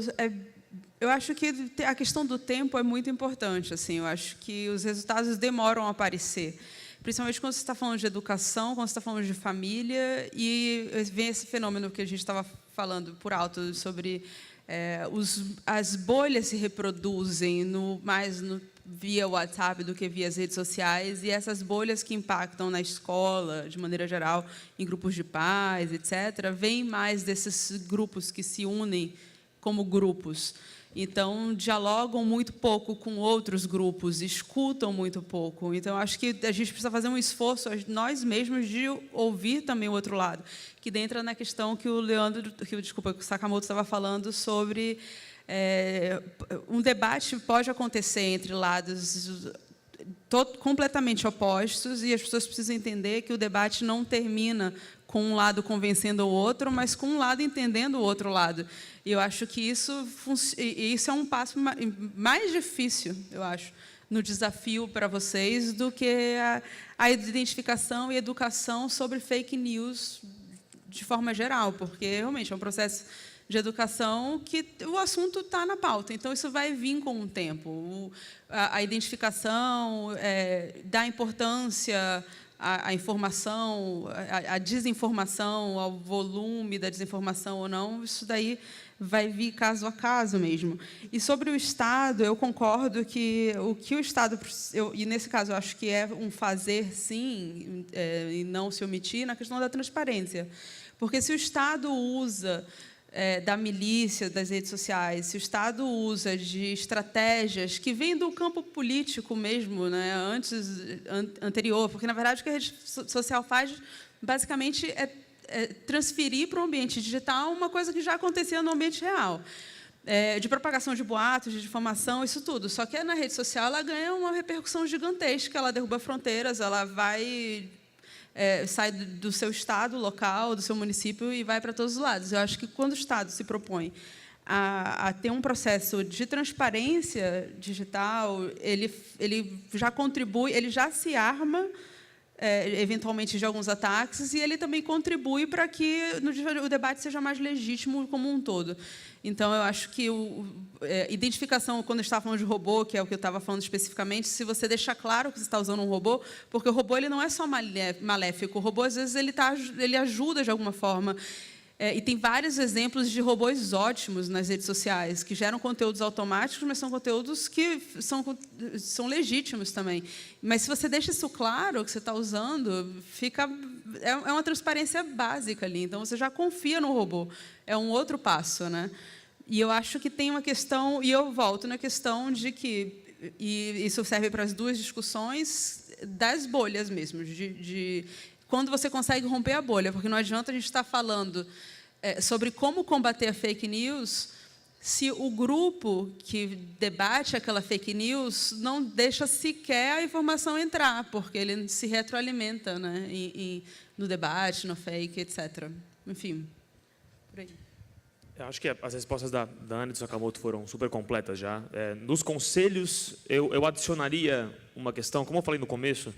eu acho que a questão do tempo é muito importante. Assim, eu acho que os resultados demoram a aparecer, principalmente quando você está falando de educação, quando você está falando de família, e vem esse fenômeno que a gente estava falando por alto sobre as bolhas se reproduzem mais via WhatsApp do que via as redes sociais, e essas bolhas que impactam na escola, de maneira geral, em grupos de pais, etc., vêm mais desses grupos que se unem como grupos. Então, dialogam muito pouco com outros grupos, escutam muito pouco. Então, acho que a gente precisa fazer um esforço, nós mesmos, de ouvir também o outro lado, que entra na questão que o que o Sakamoto estava falando sobre um debate pode acontecer entre lados completamente opostos, e as pessoas precisam entender que o debate não termina com um lado convencendo o outro, mas com um lado entendendo o outro lado. E eu acho que isso é um passo mais difícil, eu acho, no desafio para vocês, do que a identificação e educação sobre fake news de forma geral, porque realmente é um processo de educação que o assunto está na pauta. Então, isso vai vir com o tempo. A identificação da importância à informação, à desinformação, ao volume da desinformação ou não, isso daí vai vir caso a caso mesmo. E sobre o Estado, eu concordo que o que o Estado... e, nesse caso, eu acho que é um fazer, sim, e não se omitir, na questão da transparência. Porque se o Estado usa da milícia, das redes sociais, se o Estado usa de estratégias que vêm do campo político mesmo, né, anterior, porque, na verdade, o que a rede social faz, basicamente, é transferir para o ambiente digital uma coisa que já acontecia no ambiente real, de propagação de boatos, de difamação, isso tudo. Só que na rede social ela ganha uma repercussão gigantesca, ela derruba fronteiras, ela sai do seu estado local, do seu município, e vai para todos os lados. Eu acho que, quando o Estado se propõe a ter um processo de transparência digital, ele já contribui, ele já se arma, eventualmente, de alguns ataques, e ele também contribui para que o debate seja mais legítimo como um todo. Então, eu acho que identificação, quando eu estava falando de robô, que é o que eu estava falando especificamente, se você deixar claro que você está usando um robô, porque o robô ele não é só maléfico, o robô, às vezes, ele ajuda de alguma forma. E tem vários exemplos de robôs ótimos nas redes sociais, que geram conteúdos automáticos, mas são conteúdos que são legítimos também. Mas, se você deixa isso claro, que você está usando, é uma transparência básica ali. Então, você já confia no robô. É um outro passo, né? E eu acho que tem uma questão, e eu volto na questão de que, e isso serve para as duas discussões, das bolhas mesmo, de quando você consegue romper a bolha, porque não adianta a gente estar falando sobre como combater a fake news se o grupo que debate aquela fake news não deixa sequer a informação entrar, porque ele se retroalimenta, né, no debate, no fake, etc. Enfim, por aí.
Eu acho que as respostas da Ana e do Sakamoto foram super completas já. Nos conselhos, eu adicionaria uma questão, como eu falei no começo.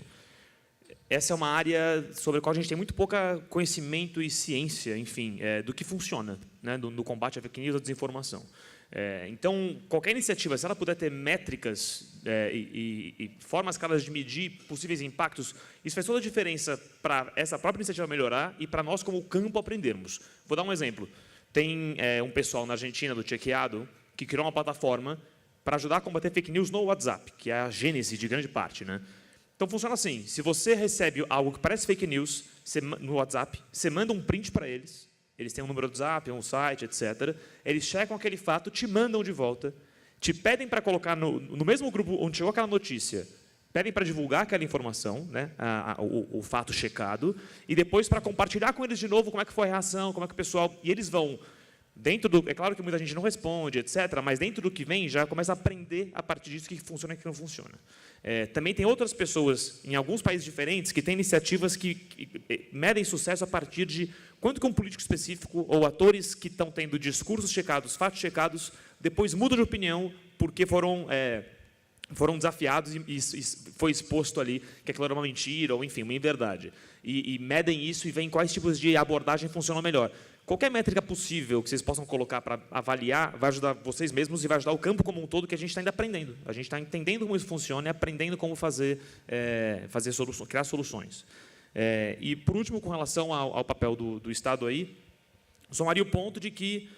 Essa é uma área sobre a qual a gente tem muito pouco conhecimento e ciência, enfim, do que funciona, né, no combate à fake news e à desinformação. Então, qualquer iniciativa, se ela puder ter métricas e formas claras de medir possíveis impactos, isso faz toda a diferença para essa própria iniciativa melhorar e para nós, como campo, aprendermos. Vou dar um exemplo. Tem um pessoal na Argentina, do Chequeado, que criou uma plataforma para ajudar a combater fake news no WhatsApp, que é a gênese de grande parte, né? Então, funciona assim. Se você recebe algo que parece fake news no WhatsApp, você manda um print para eles. Eles têm um número do WhatsApp, um site, etc. Eles checam aquele fato, te mandam de volta, te pedem para colocar no mesmo grupo onde chegou aquela notícia, pedem para divulgar aquela informação, né, o fato checado, e depois para compartilhar com eles de novo como é que foi a reação, como é que o pessoal... E eles vão... É claro que muita gente não responde, etc., mas dentro do que vem, já começa a aprender a partir disso o que funciona e o que não funciona. Também tem outras pessoas, em alguns países diferentes, que têm iniciativas que medem sucesso a partir de quanto que um político específico ou atores que estão tendo discursos checados, fatos checados, depois mudam de opinião porque foram desafiados e foi exposto ali que aquilo era uma mentira ou, enfim, uma inverdade. E medem isso e veem quais tipos de abordagem funcionam melhor. Qualquer métrica possível que vocês possam colocar para avaliar vai ajudar vocês mesmos e vai ajudar o campo como um todo, que a gente está ainda aprendendo. A gente está entendendo como isso funciona e aprendendo como criar soluções. E, por último, com relação ao papel do Estado aí, somaria o ponto de que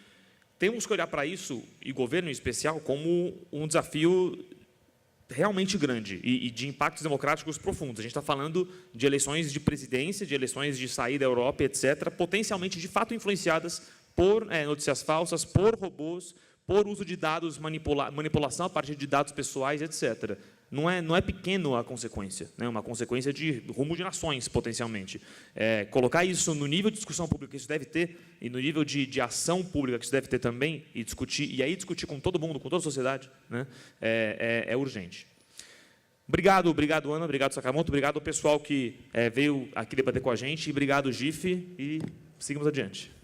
temos que olhar para isso, e governo em especial, como um desafio realmente grande e de impactos democráticos profundos. A gente está falando de eleições de presidência, de eleições de saída da Europa, etc., potencialmente, de fato, influenciadas por notícias falsas, por robôs, por uso de dados, manipulação a partir de dados pessoais, etc. Não é pequeno a consequência, né? Uma consequência de rumo de nações, potencialmente. Colocar isso no nível de discussão pública que isso deve ter, e no nível de ação pública que isso deve ter também, e aí discutir com todo mundo, com toda a sociedade, né? É urgente. Obrigado, Ana, obrigado, Sakamoto, obrigado ao pessoal que veio aqui debater com a gente, e obrigado, GIF, e seguimos adiante.